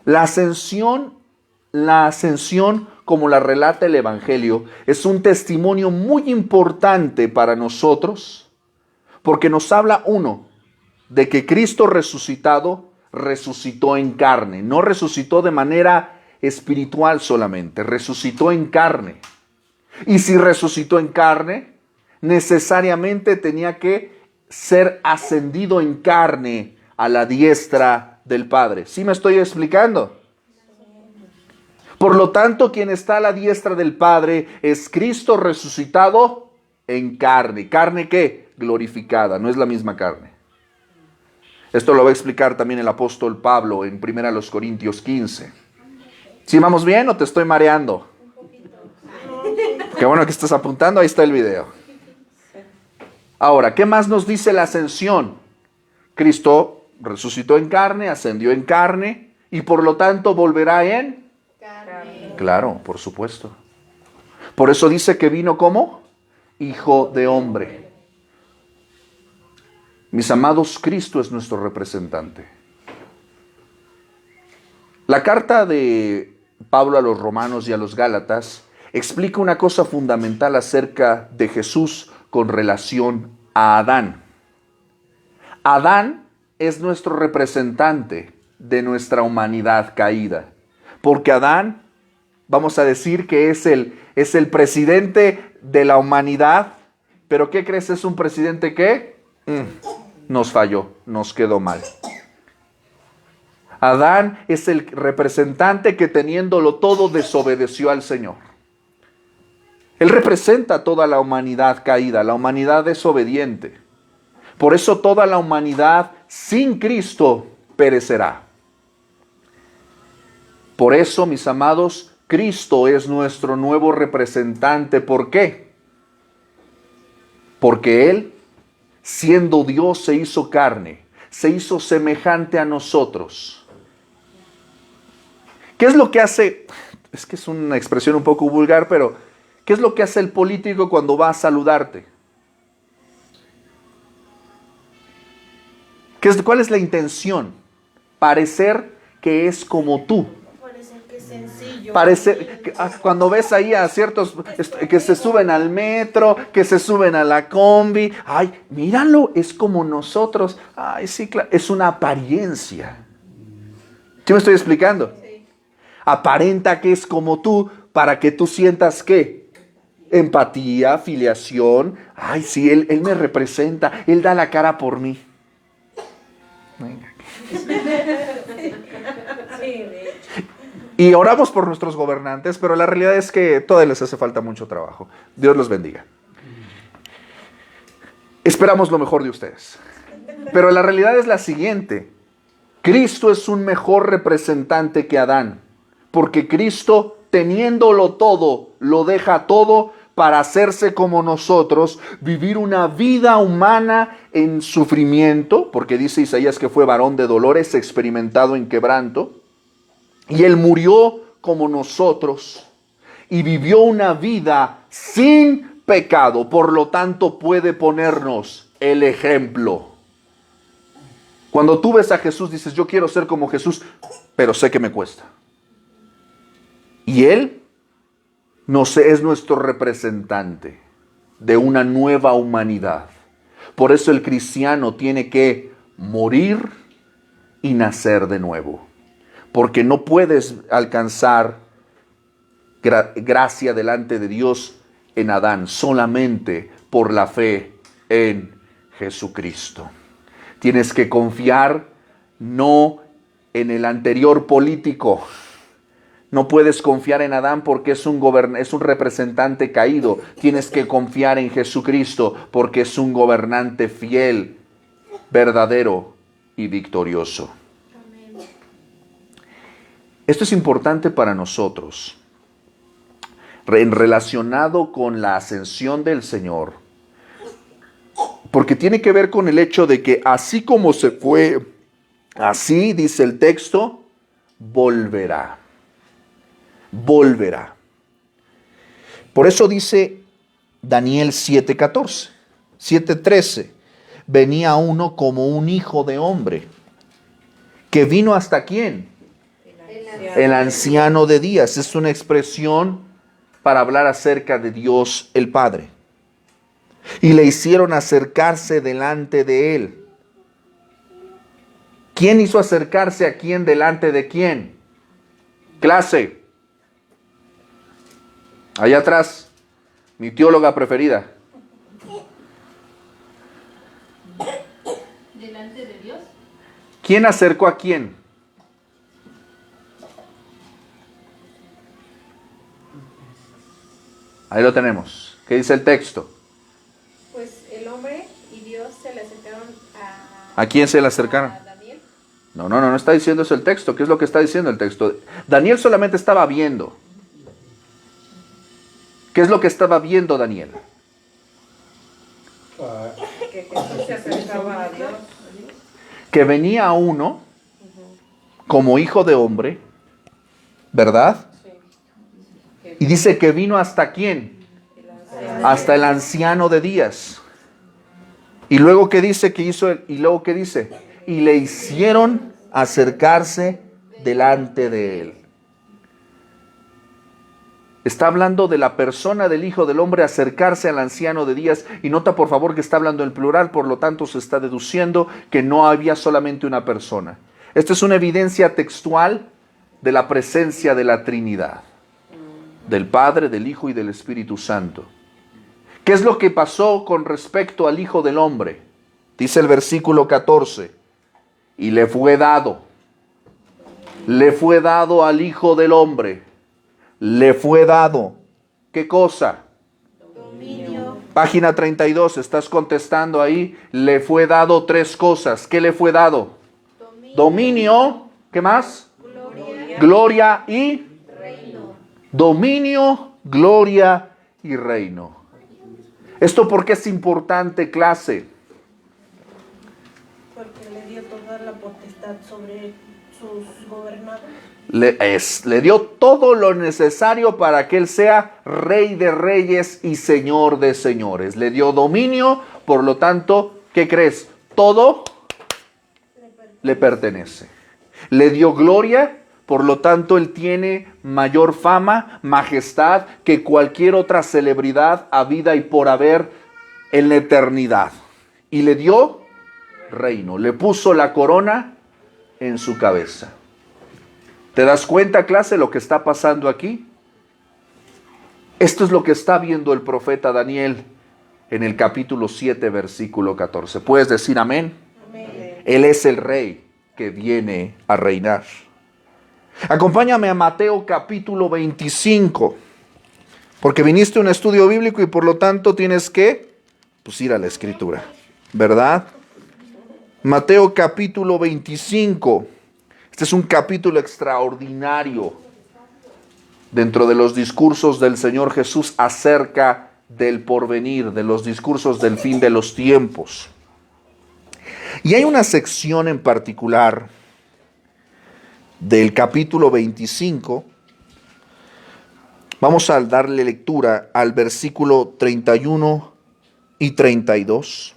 La ascensión, como la relata el Evangelio, es un testimonio muy importante para nosotros, porque nos habla, uno, de que Cristo resucitado, resucitó en carne. No resucitó de manera espiritual solamente, resucitó en carne. Y si resucitó en carne, necesariamente tenía que ser ascendido en carne a la diestra del Padre. ¿Sí me estoy explicando? Por lo tanto, quien está a la diestra del Padre es Cristo resucitado en carne. ¿Carne qué? Glorificada, no es la misma carne. Esto lo va a explicar también el apóstol Pablo en 1 Corintios 15. ¿Sí vamos bien o te estoy mareando? Qué bueno que estás apuntando, ahí está el video. Ahora, ¿qué más nos dice la ascensión? Cristo resucitó en carne, ascendió en carne y por lo tanto volverá en... Carne. Claro, por supuesto. Por eso dice que vino como Hijo de Hombre. Mis amados, Cristo es nuestro representante. La carta de Pablo a los Romanos y a los Gálatas explica una cosa fundamental acerca de Jesús con relación a Adán. Adán es nuestro representante de nuestra humanidad caída. Porque Adán, vamos a decir que es el presidente de la humanidad. ¿Pero qué crees? ¿Es un presidente que nos falló, nos quedó mal? Adán es el representante que teniéndolo todo desobedeció al Señor. Él representa a toda la humanidad caída, la humanidad desobediente. Por eso toda la humanidad sin Cristo perecerá. Por eso, mis amados, Cristo es nuestro nuevo representante. ¿Por qué? Porque Él, siendo Dios, se hizo carne, se hizo semejante a nosotros. ¿Qué es lo que hace? Es que es una expresión un poco vulgar, pero ¿qué es lo que hace el político cuando va a saludarte? ¿Cuál es la intención? Parecer que es como tú. Parece que es sencillo. Cuando ves ahí a ciertos que se suben al metro, que se suben a la combi, ay, míralo, es como nosotros. Ay, sí, claro, es una apariencia. ¿Sí me estoy explicando? Sí. Aparenta que es como tú para que tú sientas ¿qué? Empatía, filiación. Ay, sí, él me representa, él da la cara por mí. Venga. Sí, de hecho. Y oramos por nuestros gobernantes, pero la realidad es que todavía les hace falta mucho trabajo. Dios los bendiga. Esperamos lo mejor de ustedes. Pero la realidad es la siguiente. Cristo es un mejor representante que Adán, porque Cristo, teniéndolo todo, lo deja todo para hacerse como nosotros, vivir una vida humana en sufrimiento, porque dice Isaías que fue varón de dolores, experimentado en quebranto, y Él murió como nosotros, y vivió una vida sin pecado, por lo tanto puede ponernos el ejemplo. Cuando tú ves a Jesús, dices, yo quiero ser como Jesús, pero sé que me cuesta. Y Él es nuestro representante de una nueva humanidad. Por eso el cristiano tiene que morir y nacer de nuevo. Porque no puedes alcanzar gracia delante de Dios en Adán, solamente por la fe en Jesucristo. Tienes que confiar no en el anterior político. No puedes confiar en Adán porque es un representante caído. Tienes que confiar en Jesucristo porque es un gobernante fiel, verdadero y victorioso. Esto es importante para nosotros. Relacionado con la ascensión del Señor. Porque tiene que ver con el hecho de que así como se fue, así dice el texto, volverá. Volverá. Por eso dice Daniel 7:14, 7:13. Venía uno como un hijo de hombre. ¿Que vino hasta quién? El anciano de días. Es una expresión para hablar acerca de Dios el Padre. Y le hicieron acercarse delante de él. ¿Quién hizo acercarse a quién delante de quién? Clase. Allá atrás, mi teóloga preferida. ¿Delante de Dios? ¿Quién acercó a quién? Ahí lo tenemos. ¿Qué dice el texto? Pues el hombre y Dios se le acercaron ¿A quién se le acercaron? A Daniel. No está diciendo eso el texto. ¿Qué es lo que está diciendo el texto? Daniel solamente estaba viendo. ¿Qué es lo que estaba viendo Daniel? Que Jesús se acercaba a Dios. Que venía uno como hijo de hombre, ¿verdad? Sí. Y dice que vino hasta quién? Hasta el anciano de días. Y luego ¿qué dice que hizo él? Y luego ¿qué dice? Y le hicieron acercarse delante de él. Está hablando de la persona del Hijo del Hombre acercarse al anciano de días. Y nota por favor que está hablando en plural, por lo tanto se está deduciendo que no había solamente una persona. Esta es una evidencia textual de la presencia de la Trinidad. Del Padre, del Hijo y del Espíritu Santo. ¿Qué es lo que pasó con respecto al Hijo del Hombre? Dice el versículo 14. Y le fue dado al Hijo del Hombre. Le fue dado. ¿Qué cosa? Dominio. Página 32, estás contestando ahí. Le fue dado 3 cosas. ¿Qué le fue dado? Dominio. ¿Qué más? Gloria. Gloria y Reino. dominio, gloria y reino. ¿Esto por qué es importante, clase? Porque le dio toda la potestad sobre sus gobernados. Le dio todo lo necesario para que Él sea Rey de reyes y Señor de señores. Le dio dominio, por lo tanto, ¿qué crees? Todo le pertenece. Le dio gloria, por lo tanto, Él tiene mayor fama, majestad que cualquier otra celebridad habida y por haber en la eternidad. Y le dio reino, le puso la corona en su cabeza. ¿Te das cuenta, clase, lo que está pasando aquí? Esto es lo que está viendo el profeta Daniel en el capítulo 7, versículo 14. ¿Puedes decir amén? Amén. Él es el rey que viene a reinar. Acompáñame a Mateo capítulo 25, porque viniste a un estudio bíblico y por lo tanto tienes que ir a la escritura, ¿verdad? Mateo capítulo 25. Este es un capítulo extraordinario dentro de los discursos del Señor Jesús acerca del porvenir, de los discursos del fin de los tiempos. Y hay una sección en particular del capítulo 25. Vamos a darle lectura al versículo 31 y 32.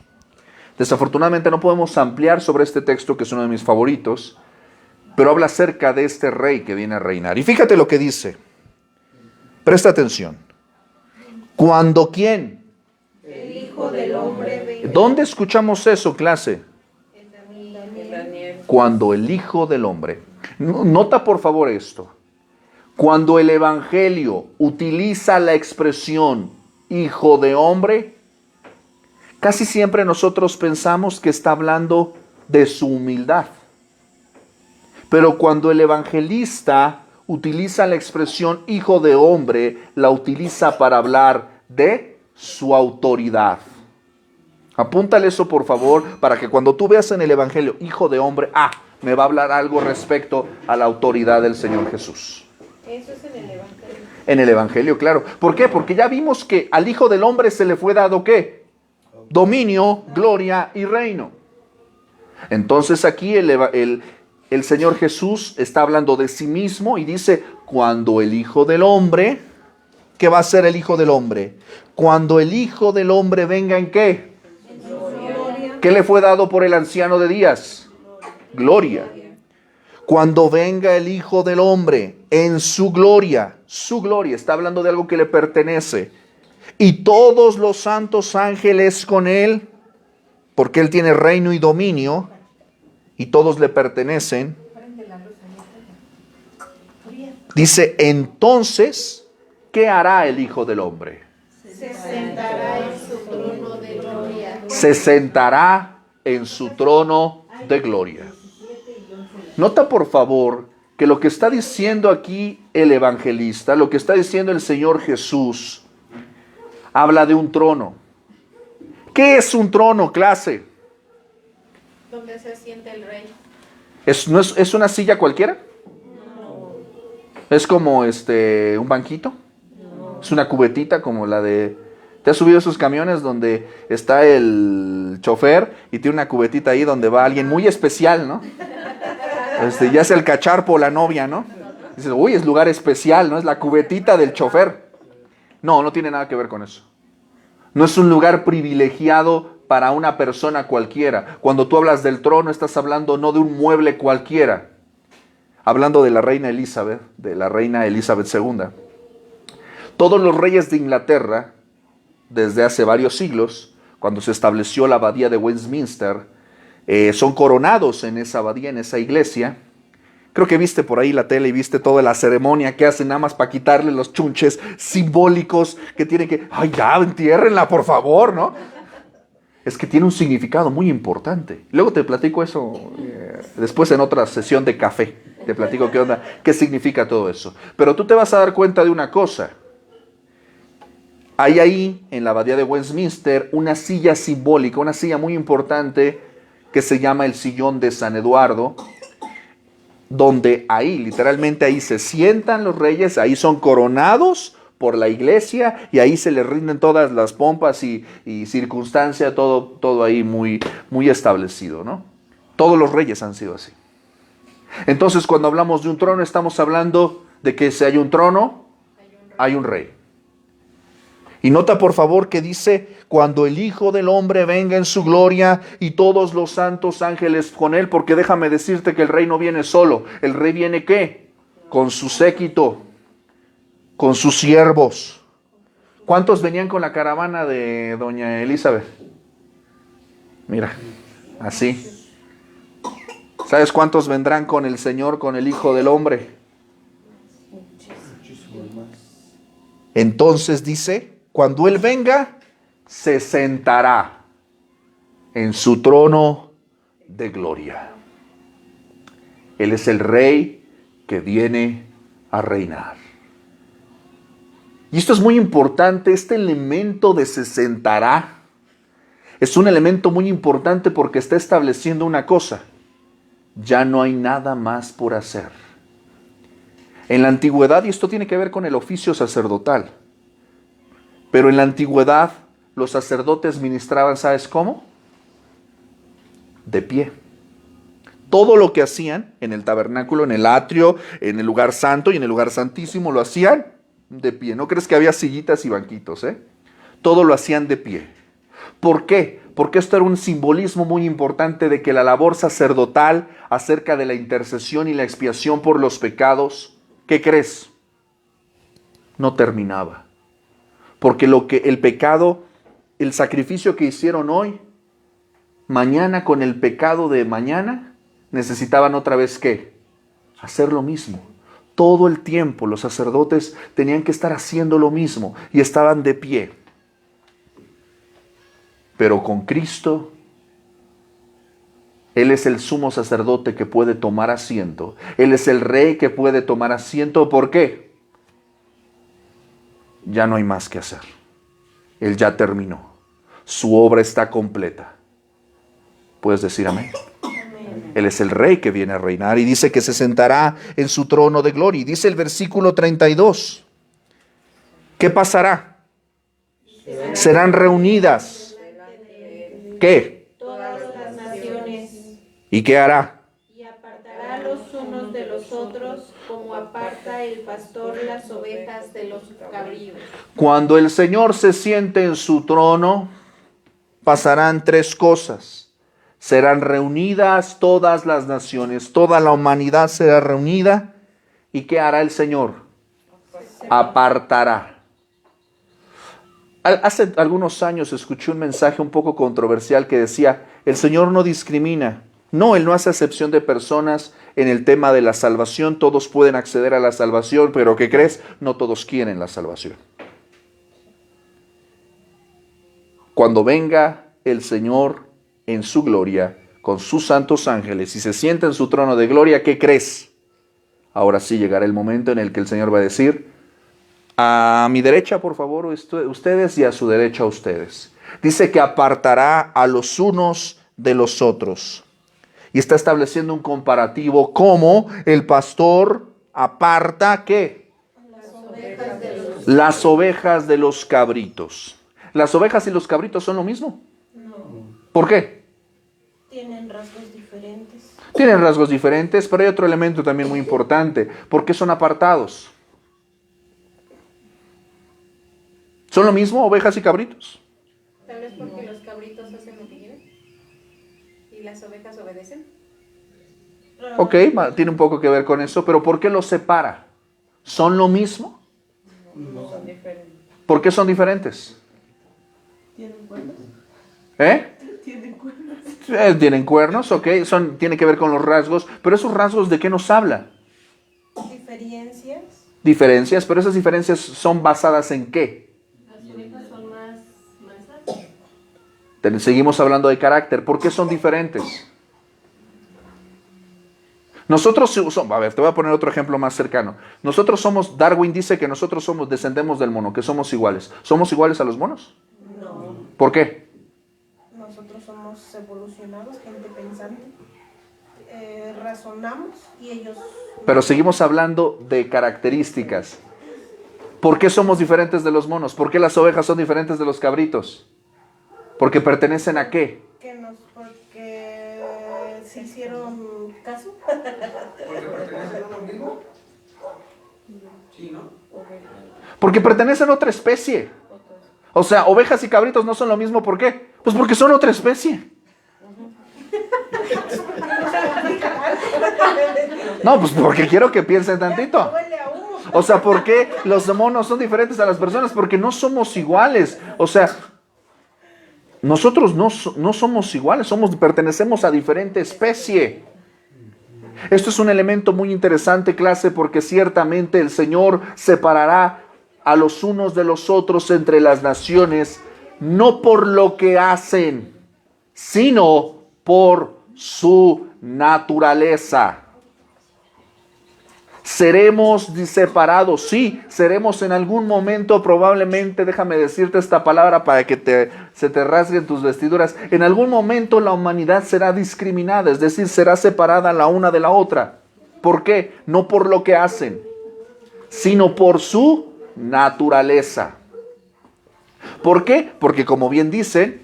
Desafortunadamente no podemos ampliar sobre este texto, que es uno de mis favoritos, pero habla acerca de este rey que viene a reinar. Y fíjate lo que dice. Presta atención. ¿Cuándo quién? El Hijo del Hombre venga. ¿Dónde escuchamos eso, clase? En Daniel. Cuando el Hijo del Hombre. Nota por favor esto. Cuando el Evangelio utiliza la expresión Hijo de Hombre, casi siempre nosotros pensamos que está hablando de su humildad. Pero cuando el evangelista utiliza la expresión Hijo de Hombre, la utiliza para hablar de su autoridad. Apúntale eso por favor, para que cuando tú veas en el Evangelio Hijo de Hombre, me va a hablar algo respecto a la autoridad del Señor Jesús. Eso es en el Evangelio. En el Evangelio, claro. ¿Por qué? Porque ya vimos que al Hijo del Hombre se le fue dado ¿qué? Dominio, gloria y reino. Entonces aquí el Señor Jesús está hablando de sí mismo y dice, cuando el Hijo del Hombre, ¿qué va a ser el Hijo del Hombre? Cuando el Hijo del Hombre venga ¿en qué? ¿Qué le fue dado por el anciano de días? Gloria. Cuando venga el Hijo del Hombre en su gloria, está hablando de algo que le pertenece, y todos los santos ángeles con él, porque él tiene reino y dominio, y todos le pertenecen. Dice, entonces, ¿qué hará el Hijo del Hombre? Se sentará en su trono de gloria. Se sentará en su trono de gloria. Nota por favor que lo que está diciendo aquí el evangelista, lo que está diciendo el Señor Jesús, habla de un trono. ¿Qué es un trono, clase? Donde se siente el rey. ¿Es una silla cualquiera? ¿Es como un banquito? ¿Es una cubetita como la de... ¿Te has subido a esos camiones donde está el chofer y tiene una cubetita ahí donde va alguien muy especial, ¿no? Ya es el cacharpo o la novia, ¿no? Dices, uy, es lugar especial, ¿no? Es la cubetita del chofer. No tiene nada que ver con eso. No es un lugar privilegiado para una persona cualquiera. Cuando tú hablas del trono, estás hablando no de un mueble cualquiera. Hablando de la reina Elizabeth, de la reina Elizabeth II. Todos los reyes de Inglaterra, desde hace varios siglos, cuando se estableció la abadía de Westminster, son coronados en esa abadía, en esa iglesia. Creo que viste por ahí la tele y viste toda la ceremonia que hacen nada más para quitarle los chunches simbólicos que tienen que... ¡Ay, ya, entiérrenla, por favor!, ¿no? Es que tiene un significado muy importante. Luego te platico eso después en otra sesión de café. Te platico qué onda, qué significa todo eso. Pero tú te vas a dar cuenta de una cosa. Hay ahí, en la abadía de Westminster, una silla simbólica, una silla muy importante que se llama el sillón de San Eduardo, donde ahí, literalmente ahí se sientan los reyes, ahí son coronados por la iglesia y ahí se les rinden todas las pompas y circunstancia, todo ahí muy, muy establecido, ¿no? Todos los reyes han sido así. Entonces, cuando hablamos de un trono, estamos hablando de que si hay un trono, hay un rey. Y nota por favor que dice, cuando el Hijo del Hombre venga en su gloria y todos los santos ángeles con él, porque déjame decirte que el rey no viene solo. ¿El rey viene qué? Con su séquito, con sus siervos. ¿Cuántos venían con la caravana de doña Elizabeth? Mira, así. ¿Sabes cuántos vendrán con el Señor, con el Hijo del Hombre? Entonces dice, cuando Él venga, se sentará en su trono de gloria. Él es el Rey que viene a reinar. Y esto es muy importante, este elemento de se sentará es un elemento muy importante porque está estableciendo una cosa: ya no hay nada más por hacer. En la antigüedad, y esto tiene que ver con el oficio sacerdotal, pero en la antigüedad los sacerdotes ministraban, ¿sabes cómo? De pie. Todo lo que hacían en el tabernáculo, en el atrio, en el lugar santo y en el lugar santísimo, lo hacían de pie. ¿No crees que había sillitas y banquitos? Todo lo hacían de pie. ¿Por qué? Porque esto era un simbolismo muy importante de que la labor sacerdotal acerca de la intercesión y la expiación por los pecados, ¿qué crees? No terminaba. Porque el pecado, el sacrificio que hicieron hoy, mañana con el pecado de mañana, necesitaban otra vez ¿qué? Hacer lo mismo. Todo el tiempo los sacerdotes tenían que estar haciendo lo mismo y estaban de pie. Pero con Cristo, Él es el sumo sacerdote que puede tomar asiento. Él es el Rey que puede tomar asiento. ¿Por qué? Ya no hay más que hacer. Él ya terminó. Su obra está completa. ¿Puedes decir amén? Él es el Rey que viene a reinar y dice que se sentará en su trono de gloria. Y dice el versículo 32. ¿Qué pasará? Serán reunidas. ¿Qué? Todas las naciones, ¿Y qué hará? y apartará los unos de los otros, como aparta el pastor las ovejas de los cabríos. Cuando el Señor se siente en su trono, pasarán tres cosas. Serán reunidas todas las naciones, toda la humanidad será reunida. ¿Y qué hará el Señor? Apartará. Hace algunos años escuché un mensaje un poco controversial que decía, el Señor no discrimina. No, Él no hace acepción de personas en el tema de la salvación. Todos pueden acceder a la salvación, pero ¿qué crees? No todos quieren la salvación. Cuando venga el Señor en su gloria, con sus santos ángeles, y se sienta en su trono de gloria, ¿qué crees? Ahora sí llegará el momento en el que el Señor va a decir, a mi derecha, por favor, ustedes, y a su derecha, ustedes. Dice que apartará a los unos de los otros. Y está estableciendo un comparativo, como el pastor aparta, ¿qué? Las ovejas de los cabritos. ¿Las ovejas y los cabritos son lo mismo? No, ¿Por qué? tienen rasgos diferentes. Tienen rasgos diferentes, pero hay otro elemento también muy importante. ¿Por qué son apartados? ¿Son lo mismo, ovejas y cabritos? Tal vez porque los cabritos hacen lo que quieren y las ovejas obedecen. Ok, tiene un poco que ver con eso, pero ¿por qué los separa? ¿Son lo mismo? No. Son diferentes. ¿Por qué son diferentes? ¿Tienen cuernos? Tienen cuernos. Tienen cuernos, ok, tiene que ver con los rasgos, pero esos rasgos ¿de qué nos habla? Diferencias. Diferencias, pero esas diferencias son basadas ¿en qué? Las ovejas son más mansas. Seguimos hablando de carácter. ¿Por qué son diferentes? Nosotros somos, a ver, te voy a poner otro ejemplo más cercano. Nosotros somos, Darwin dice que nosotros descendemos del mono, que somos iguales. ¿Somos iguales a los monos? No. ¿Por qué? Nosotros somos evolucionados, gente pensante. Razonamos y ellos... Pero seguimos hablando de características. ¿Por qué somos diferentes de los monos? ¿Por qué las ovejas son diferentes de los cabritos? ¿Porque pertenecen a qué? Porque se hicieron caso. ¿Porque pertenecen a lo mismo? Sí, ¿no? Porque pertenecen a otra especie. O sea, ovejas y cabritos no son lo mismo. ¿Por qué? Pues porque son otra especie. No, pues porque quiero que piensen tantito. Huele a humo. O sea, ¿por qué los monos son diferentes a las personas? Porque no somos iguales. O sea, nosotros no somos iguales, pertenecemos a diferente especie. Esto es un elemento muy interesante, clase, porque ciertamente el Señor separará a los unos de los otros entre las naciones, no por lo que hacen, sino por su naturaleza. Seremos separados, sí, seremos en algún momento probablemente, déjame decirte esta palabra para que se te rasguen tus vestiduras, en algún momento la humanidad será discriminada, es decir, será separada la una de la otra. ¿Por qué? No por lo que hacen, sino por su naturaleza. ¿Por qué? Porque como bien dice,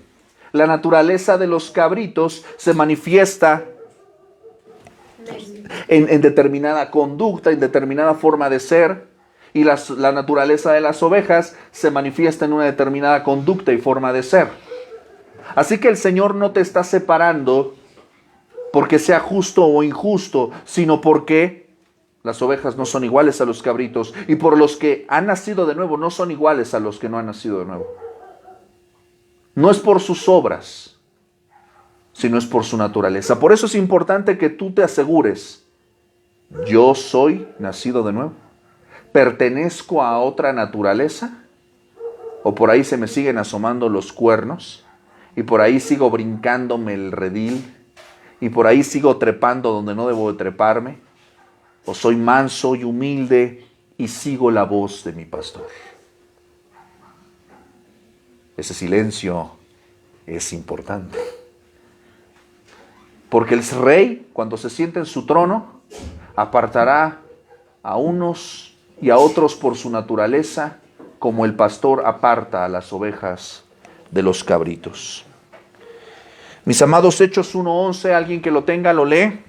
la naturaleza de los cabritos se manifiesta en determinada conducta, en determinada forma de ser, y la naturaleza de las ovejas se manifiesta en una determinada conducta y forma de ser. Así que el Señor no te está separando porque sea justo o injusto, sino porque las ovejas no son iguales a los cabritos, y por los que han nacido de nuevo no son iguales a los que no han nacido de nuevo. No es por sus obras, sino es por su naturaleza. Por eso es importante que tú te asegures: yo soy nacido de nuevo, pertenezco a otra naturaleza, o por ahí se me siguen asomando los cuernos, y por ahí sigo brincándome el redil, y por ahí sigo trepando donde no debo de treparme, o soy manso y humilde y sigo la voz de mi pastor. Ese silencio es importante. Porque el rey, cuando se siente en su trono, apartará a unos y a otros por su naturaleza, como el pastor aparta a las ovejas de los cabritos. Mis amados, Hechos 1:11, alguien que lo tenga, lo lee.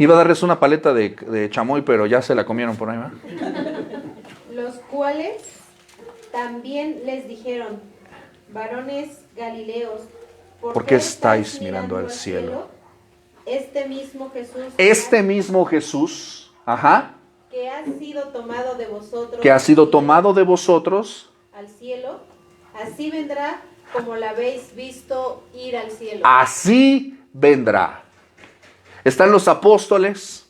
Iba a darles una paleta de chamoy, pero ya se la comieron por ahí, ¿verdad? Los cuales también les dijeron: varones Galileos, ¿por qué estáis mirando al cielo? Este mismo Jesús, Este mismo Jesús, que ha sido tomado de vosotros, que ha sido tomado de vosotros al cielo, así vendrá como la habéis visto ir al cielo. así vendrá. Están los apóstoles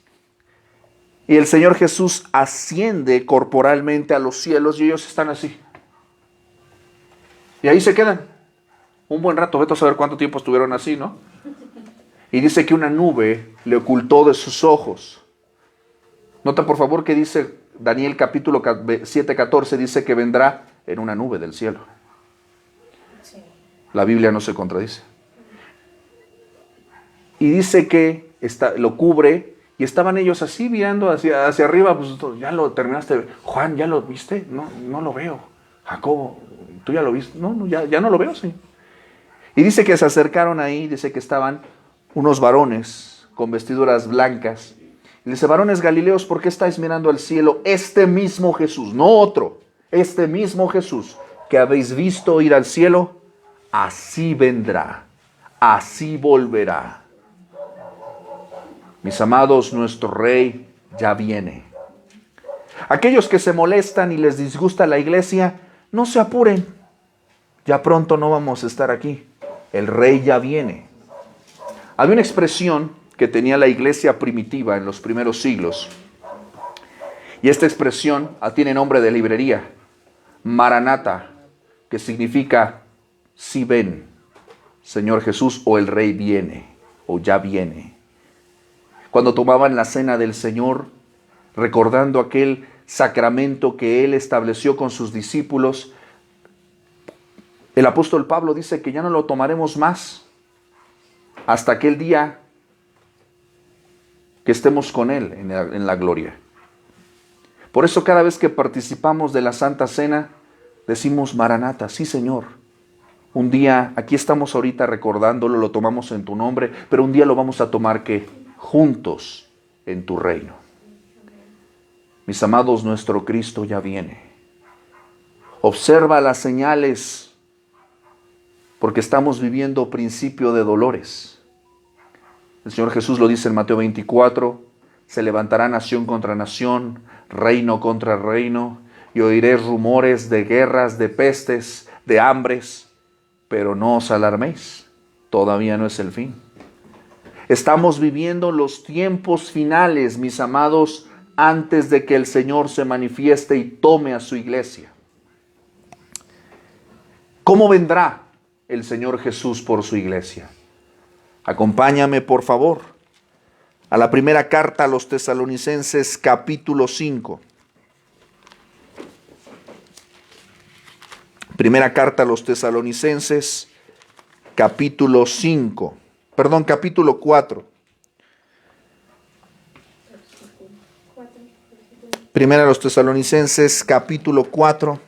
y el Señor Jesús asciende corporalmente a los cielos y ellos están así. Y ahí se quedan un buen rato, vete a saber cuánto tiempo estuvieron así, ¿no? Y dice que una nube le ocultó de sus ojos. Nota por favor que dice Daniel capítulo 7:14, dice que vendrá en una nube del cielo. La Biblia no se contradice. Y dice que lo cubre y estaban ellos así mirando hacia arriba. Pues ya lo terminaste. Juan, ¿ya lo viste? No lo veo. Jacobo, ¿tú ya lo viste? No, ya no lo veo, sí. Y dice que se acercaron ahí, dice que estaban unos varones con vestiduras blancas. Y dice: varones Galileos, ¿por qué estáis mirando al cielo? Este mismo Jesús, no otro, este mismo Jesús que habéis visto ir al cielo, así vendrá, así volverá. Mis amados, nuestro Rey ya viene. Aquellos que se molestan y les disgusta la iglesia, no se apuren. Ya pronto no vamos a estar aquí. El Rey ya viene. Había una expresión que tenía la iglesia primitiva en los primeros siglos. Y esta expresión tiene nombre de librería. Maranata, que significa si ven, Señor Jesús, o el Rey viene, o ya viene. Cuando tomaban la cena del Señor, recordando aquel sacramento que Él estableció con sus discípulos, el apóstol Pablo dice que ya no lo tomaremos más hasta aquel día que estemos con Él en la gloria. Por eso cada vez que participamos de la Santa Cena, decimos: Maranata, sí Señor. Un día, aquí estamos ahorita recordándolo, lo tomamos en tu nombre, pero un día lo vamos a tomar ¿qué? Juntos en tu reino. Mis amados, nuestro Cristo ya viene. Observa las señales, porque estamos viviendo principio de dolores. El Señor Jesús lo dice en Mateo 24, se levantará nación contra nación, reino contra reino, y oiréis rumores de guerras, de pestes, de hambres, pero no os alarméis, todavía no es el fin. Estamos viviendo los tiempos finales, mis amados, antes de que el Señor se manifieste y tome a su iglesia. ¿Cómo vendrá el Señor Jesús por su iglesia? Acompáñame, por favor, a la primera carta a los Tesalonicenses, capítulo 5. Primera carta a los Tesalonicenses, capítulo 4. Primera a los Tesalonicenses, capítulo 4.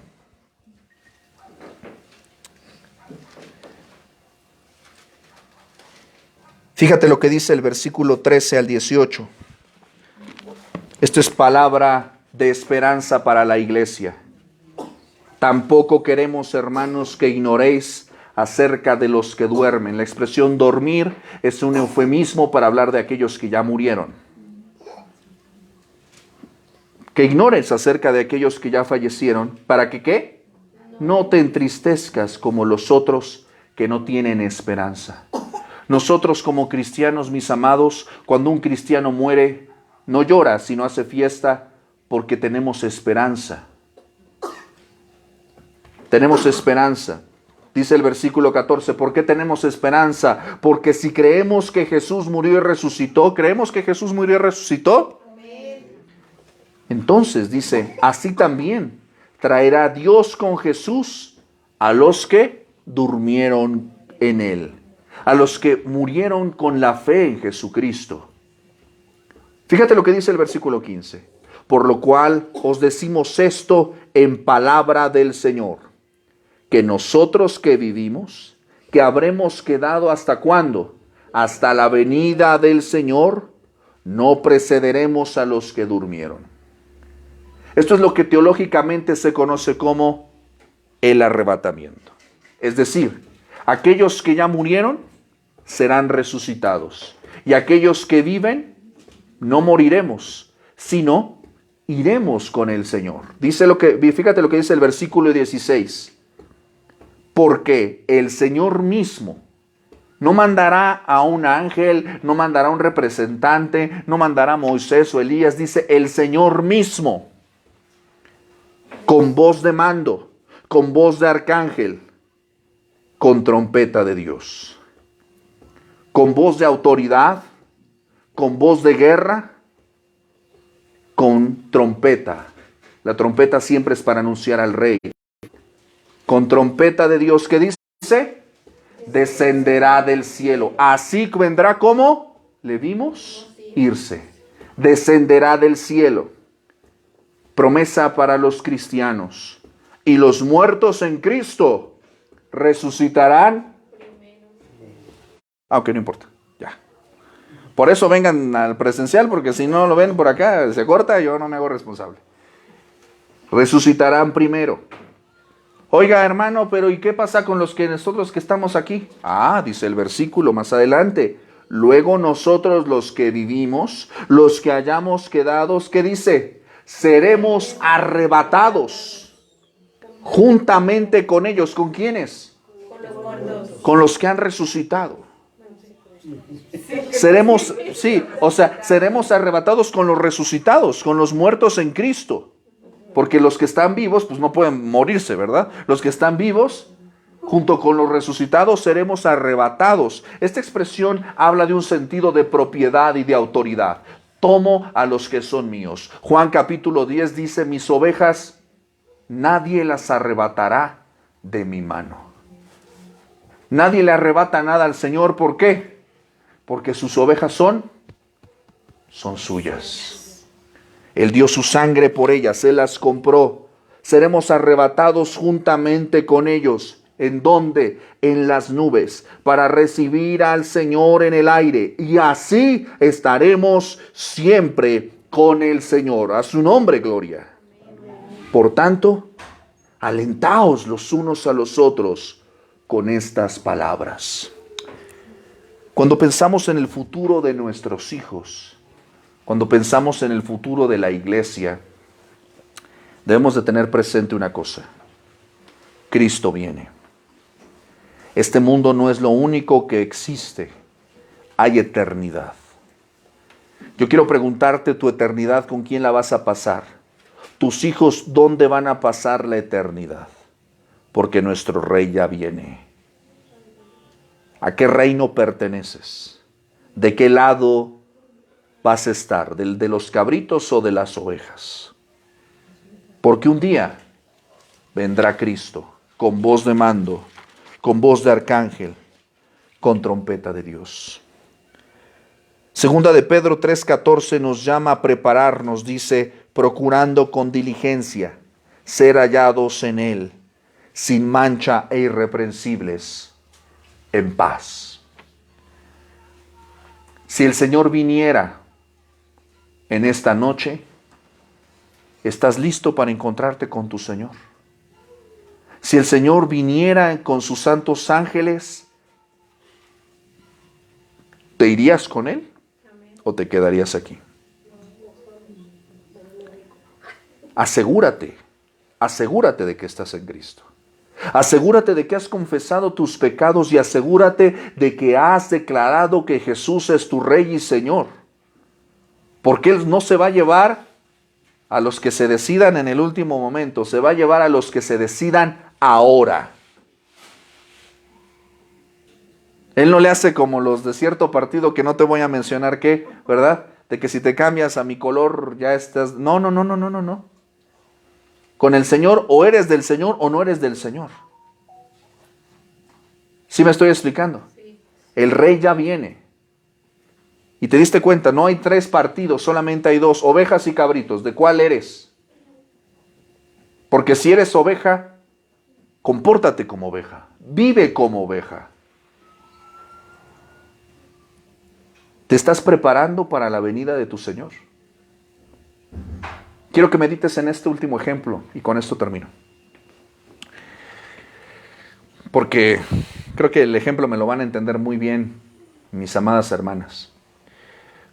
Fíjate lo que dice el versículo 13 al 18. Esto es palabra de esperanza para la iglesia. Tampoco queremos, hermanos, que ignoréis acerca de los que duermen. La expresión dormir es un eufemismo para hablar de aquellos que ya murieron. Que ignores acerca de aquellos que ya fallecieron, para que ¿qué? No te entristezcas como los otros que no tienen esperanza. Nosotros como cristianos, mis amados, cuando un cristiano muere, no llora, sino hace fiesta porque tenemos esperanza. Tenemos esperanza. Dice el versículo 14, ¿por qué tenemos esperanza? Porque si creemos que Jesús murió y resucitó, ¿creemos que Jesús murió y resucitó? Entonces dice, así también traerá Dios con Jesús a los que durmieron en Él, a los que murieron con la fe en Jesucristo. Fíjate lo que dice el versículo 15. Por lo cual os decimos esto en palabra del Señor, que nosotros que vivimos, que habremos quedado hasta cuándo, hasta la venida del Señor, no precederemos a los que durmieron. Esto es lo que teológicamente se conoce como el arrebatamiento. Es decir, aquellos que ya murieron serán resucitados. Y aquellos que viven no moriremos, sino iremos con el Señor. Fíjate lo que dice el versículo 16. Porque el Señor mismo no mandará a un ángel, no mandará a un representante, no mandará a Moisés o Elías. Dice el Señor mismo, con voz de mando, con voz de arcángel, con trompeta de Dios, con voz de autoridad, con voz de guerra, con trompeta. La trompeta siempre es para anunciar al rey. Con trompeta de Dios, ¿qué dice? Descenderá del cielo. Así vendrá como le vimos irse. Descenderá del cielo. Promesa para los cristianos. Y los muertos en Cristo resucitarán. Aunque no importa, ya. Por eso vengan al presencial, porque si no lo ven por acá, se corta, yo no me hago responsable. Resucitarán primero. Oiga, hermano, pero ¿y qué pasa con nosotros que estamos aquí? Dice el versículo más adelante. Luego nosotros los que vivimos, los que hayamos quedado, ¿qué dice? Seremos arrebatados juntamente con ellos. ¿Con quiénes? Con los que han resucitado. Seremos arrebatados con los resucitados, con los muertos en Cristo. Porque los que están vivos, pues no pueden morirse, ¿verdad? Los que están vivos, junto con los resucitados, seremos arrebatados. Esta expresión habla de un sentido de propiedad y de autoridad. Tomo a los que son míos. Juan capítulo 10 dice, mis ovejas, nadie las arrebatará de mi mano. Nadie le arrebata nada al Señor. ¿Por qué? Porque sus ovejas son suyas. Él dio su sangre por ellas, Él las compró. Seremos arrebatados juntamente con ellos. ¿En dónde? En las nubes, para recibir al Señor en el aire. Y así estaremos siempre con el Señor. A su nombre, gloria. Por tanto, alentaos los unos a los otros con estas palabras. Cuando pensamos en el futuro de nuestros hijos, cuando pensamos en el futuro de la iglesia, debemos de tener presente una cosa. Cristo viene. Este mundo no es lo único que existe. Hay eternidad. Yo quiero preguntarte, tu eternidad, ¿con quién la vas a pasar? Tus hijos, ¿dónde van a pasar la eternidad? Porque nuestro Rey ya viene. ¿A qué reino perteneces? ¿De qué lado vas a estar? ¿Del de los cabritos o de las ovejas? Porque un día vendrá Cristo con voz de mando, con voz de arcángel, con trompeta de Dios. Segunda de Pedro 3:14 nos llama a prepararnos, dice, procurando con diligencia ser hallados en Él, sin mancha e irreprensibles, en paz. Si el Señor viniera en esta noche, ¿estás listo para encontrarte con tu Señor? Si el Señor viniera con sus santos ángeles, ¿te irías con Él o te quedarías aquí? Asegúrate de que estás en Cristo. Asegúrate de que has confesado tus pecados y asegúrate de que has declarado que Jesús es tu Rey y Señor. Porque Él no se va a llevar a los que se decidan en el último momento, se va a llevar a los que se decidan ahora. Él no le hace como los de cierto partido que no te voy a mencionar qué, ¿verdad? De que si te cambias a mi color ya estás... No. Con el Señor o eres del Señor o no eres del Señor. ¿Sí me estoy explicando? Sí. El Rey ya viene. Y te diste cuenta, no hay 3 partidos, solamente hay 2, ovejas y cabritos. ¿De cuál eres? Porque si eres oveja, compórtate como oveja, vive como oveja. ¿Te estás preparando para la venida de tu Señor? Quiero que medites en este último ejemplo y con esto termino. Porque creo que el ejemplo me lo van a entender muy bien mis amadas hermanas.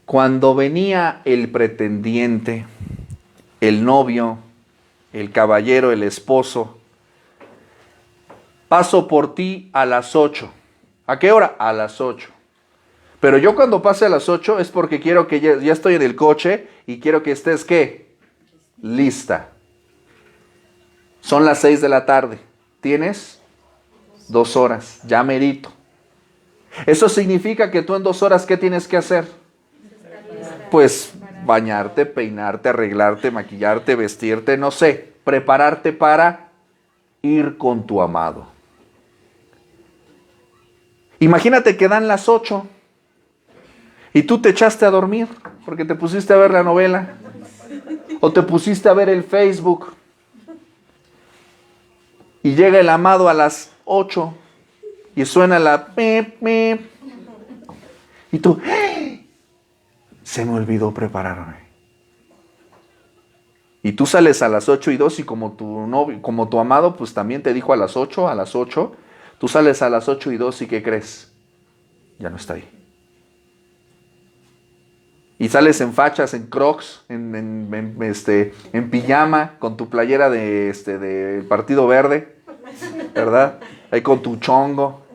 Cuando venía el pretendiente, el novio, el caballero, el esposo, paso por ti a las 8. ¿A qué hora? A las 8. Pero yo cuando pase a las 8 es porque quiero que ya estoy en el coche y quiero que estés, ¿qué? Lista. Son las 6 de la tarde. ¿Tienes? 2 horas. Ya merito. Eso significa que tú en 2 horas, ¿qué tienes que hacer? Pues bañarte, peinarte, arreglarte, maquillarte, vestirte, no sé. Prepararte para ir con tu amado. Imagínate que dan las 8 y tú te echaste a dormir porque te pusiste a ver la novela o te pusiste a ver el Facebook y llega el amado a las 8 y suena la pip, pip, y tú, ¡ay! Se me olvidó prepararme. Y tú sales a las 8:02 y como tu novio, como tu amado, pues también te dijo a las 8, tú sales a las 8:02 y ¿qué crees? Ya no está ahí. Y sales en fachas, en crocs, en pijama, con tu playera de Partido Verde, ¿verdad? Ahí con tu chongo.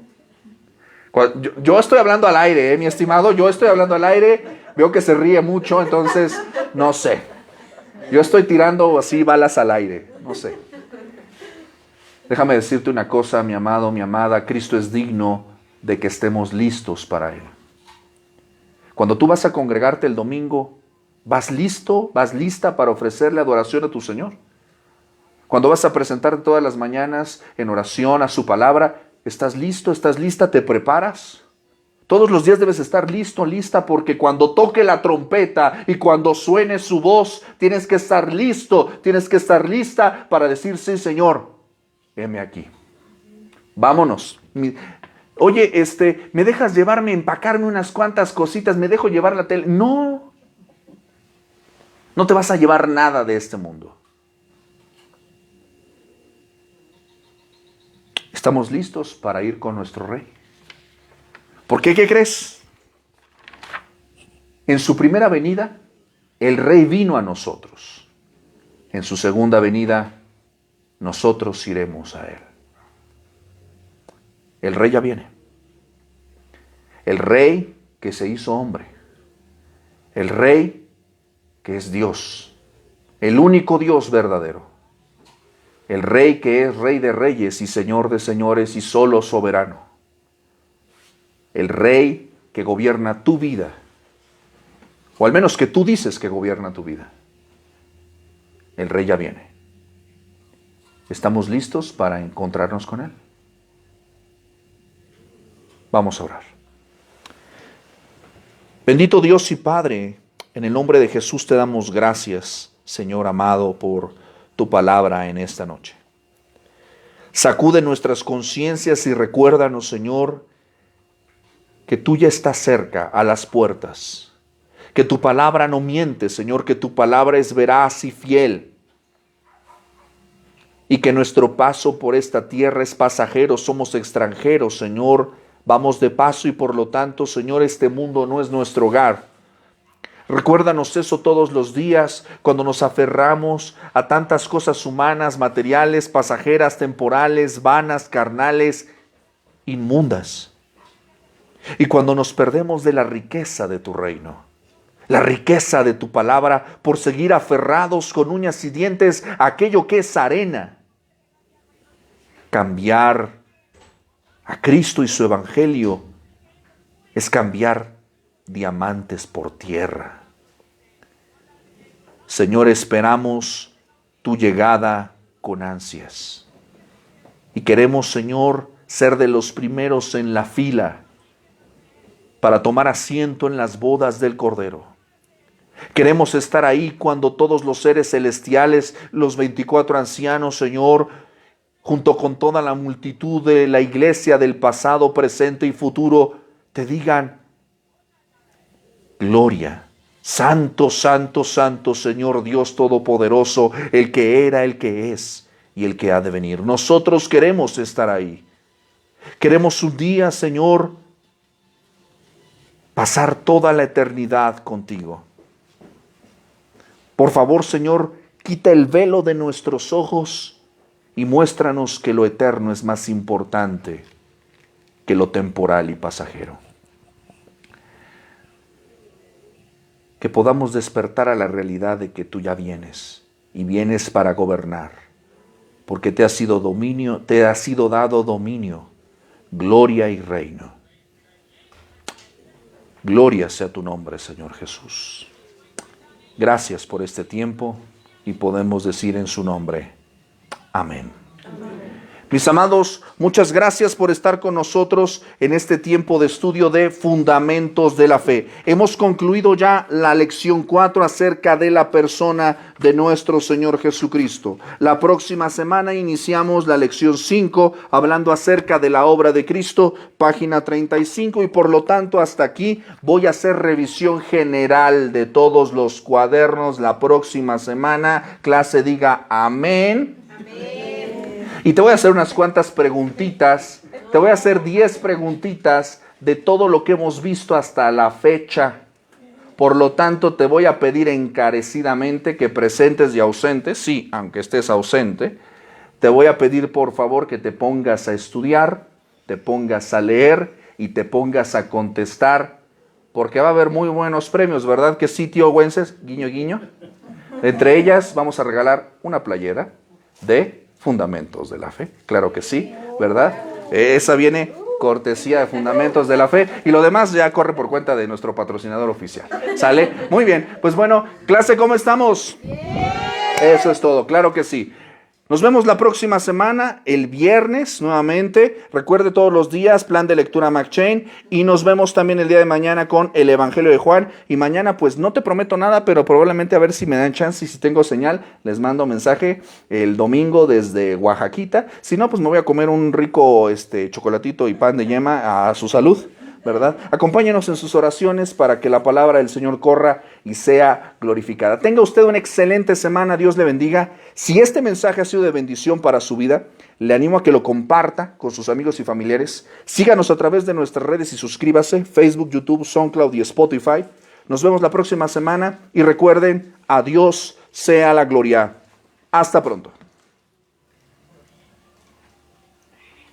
Yo estoy hablando al aire, mi estimado, yo estoy hablando al aire. Veo que se ríe mucho, entonces, no sé. Yo estoy tirando así balas al aire, no sé. Déjame decirte una cosa, mi amado, mi amada, Cristo es digno de que estemos listos para Él. Cuando tú vas a congregarte el domingo, ¿vas listo, vas lista para ofrecerle adoración a tu Señor? Cuando vas a presentarte todas las mañanas en oración a su palabra, ¿estás listo, estás lista, te preparas? Todos los días debes estar listo, lista, porque cuando toque la trompeta y cuando suene su voz, tienes que estar listo, tienes que estar lista para decir, sí, Señor, heme aquí. Vámonos. Oye, ¿me dejas llevarme, empacarme unas cuantas cositas? ¿Me dejo llevar la tele? No te vas a llevar nada de este mundo. Estamos listos para ir con nuestro Rey. ¿Por qué? ¿Qué crees? En su primera venida, el Rey vino a nosotros. en su segunda venida, nosotros iremos a Él. El Rey ya viene. El Rey que se hizo hombre. El Rey que es Dios. El único Dios verdadero. El Rey que es Rey de reyes y Señor de señores y solo soberano. El Rey que gobierna tu vida. O al menos que tú dices que gobierna tu vida. El Rey ya viene. ¿Estamos listos para encontrarnos con Él? Vamos a orar. Bendito Dios y Padre, en el nombre de Jesús te damos gracias, Señor amado, por tu palabra en esta noche. Sacude nuestras conciencias y recuérdanos, Señor, que tú ya estás cerca, a las puertas. Que tu palabra no miente, Señor, que tu palabra es veraz y fiel. Y que nuestro paso por esta tierra es pasajero, somos extranjeros, Señor. Vamos de paso y por lo tanto, Señor, este mundo no es nuestro hogar. Recuérdanos eso todos los días cuando nos aferramos a tantas cosas humanas, materiales, pasajeras, temporales, vanas, carnales, inmundas. Y cuando nos perdemos de la riqueza de tu reino, la riqueza de tu palabra, por seguir aferrados con uñas y dientes a aquello que es arena. Cambiar a Cristo y su evangelio es cambiar diamantes por tierra. Señor, esperamos tu llegada con ansias. Y queremos, Señor, ser de los primeros en la fila para tomar asiento en las bodas del Cordero. Queremos estar ahí cuando todos los seres celestiales, los 24 ancianos, Señor, junto con toda la multitud de la iglesia del pasado, presente y futuro, te digan: gloria, santo, santo, santo, Señor Dios Todopoderoso, el que era, el que es y el que ha de venir. Nosotros queremos estar ahí. Queremos un día, Señor, pasar toda la eternidad contigo. Por favor, Señor, quita el velo de nuestros ojos y muéstranos que lo eterno es más importante que lo temporal y pasajero. Que podamos despertar a la realidad de que tú ya vienes y vienes para gobernar, porque te ha sido dado dominio, gloria y reino. Gloria sea tu nombre, Señor Jesús. Gracias por este tiempo y podemos decir en su nombre, amén. Mis amados, muchas gracias por estar con nosotros en este tiempo de estudio de Fundamentos de la Fe. Hemos concluido ya la lección 4 acerca de la persona de nuestro Señor Jesucristo. La próxima semana iniciamos la lección 5 hablando acerca de la obra de Cristo, página 35, y por lo tanto hasta aquí voy a hacer revisión general de todos los cuadernos. La próxima semana, clase diga amén. Y te voy a hacer unas cuantas preguntitas. Te voy a hacer 10 preguntitas de todo lo que hemos visto hasta la fecha. Por lo tanto, te voy a pedir encarecidamente que presentes y ausentes, sí, aunque estés ausente, te voy a pedir por favor que te pongas a estudiar, te pongas a leer y te pongas a contestar, porque va a haber muy buenos premios, ¿verdad que sí, tío Güences? Guiño, guiño. Entre ellas vamos a regalar una playera de Fundamentos de la Fe, claro que sí, ¿verdad? Esa viene cortesía de Fundamentos de la Fe y lo demás ya corre por cuenta de nuestro patrocinador oficial. ¿Sale? Muy bien, pues bueno, clase, ¿cómo estamos? Eso es todo, claro que sí. Nos vemos la próxima semana, el viernes nuevamente. Recuerde todos los días, plan de lectura McChain. Y nos vemos también el día de mañana con el Evangelio de Juan. Y mañana pues no te prometo nada, pero probablemente a ver si me dan chance y si tengo señal, les mando mensaje el domingo desde Oaxaquita. Si no, pues me voy a comer un rico chocolatito y pan de yema a su salud, ¿verdad? Acompáñenos en sus oraciones para que la palabra del Señor corra y sea glorificada. Tenga usted una excelente semana, Dios le bendiga. Si este mensaje ha sido de bendición para su vida, le animo a que lo comparta con sus amigos y familiares. Síganos a través de nuestras redes y suscríbase, Facebook, YouTube, SoundCloud y Spotify. Nos vemos la próxima semana y recuerden, a Dios sea la gloria. Hasta pronto.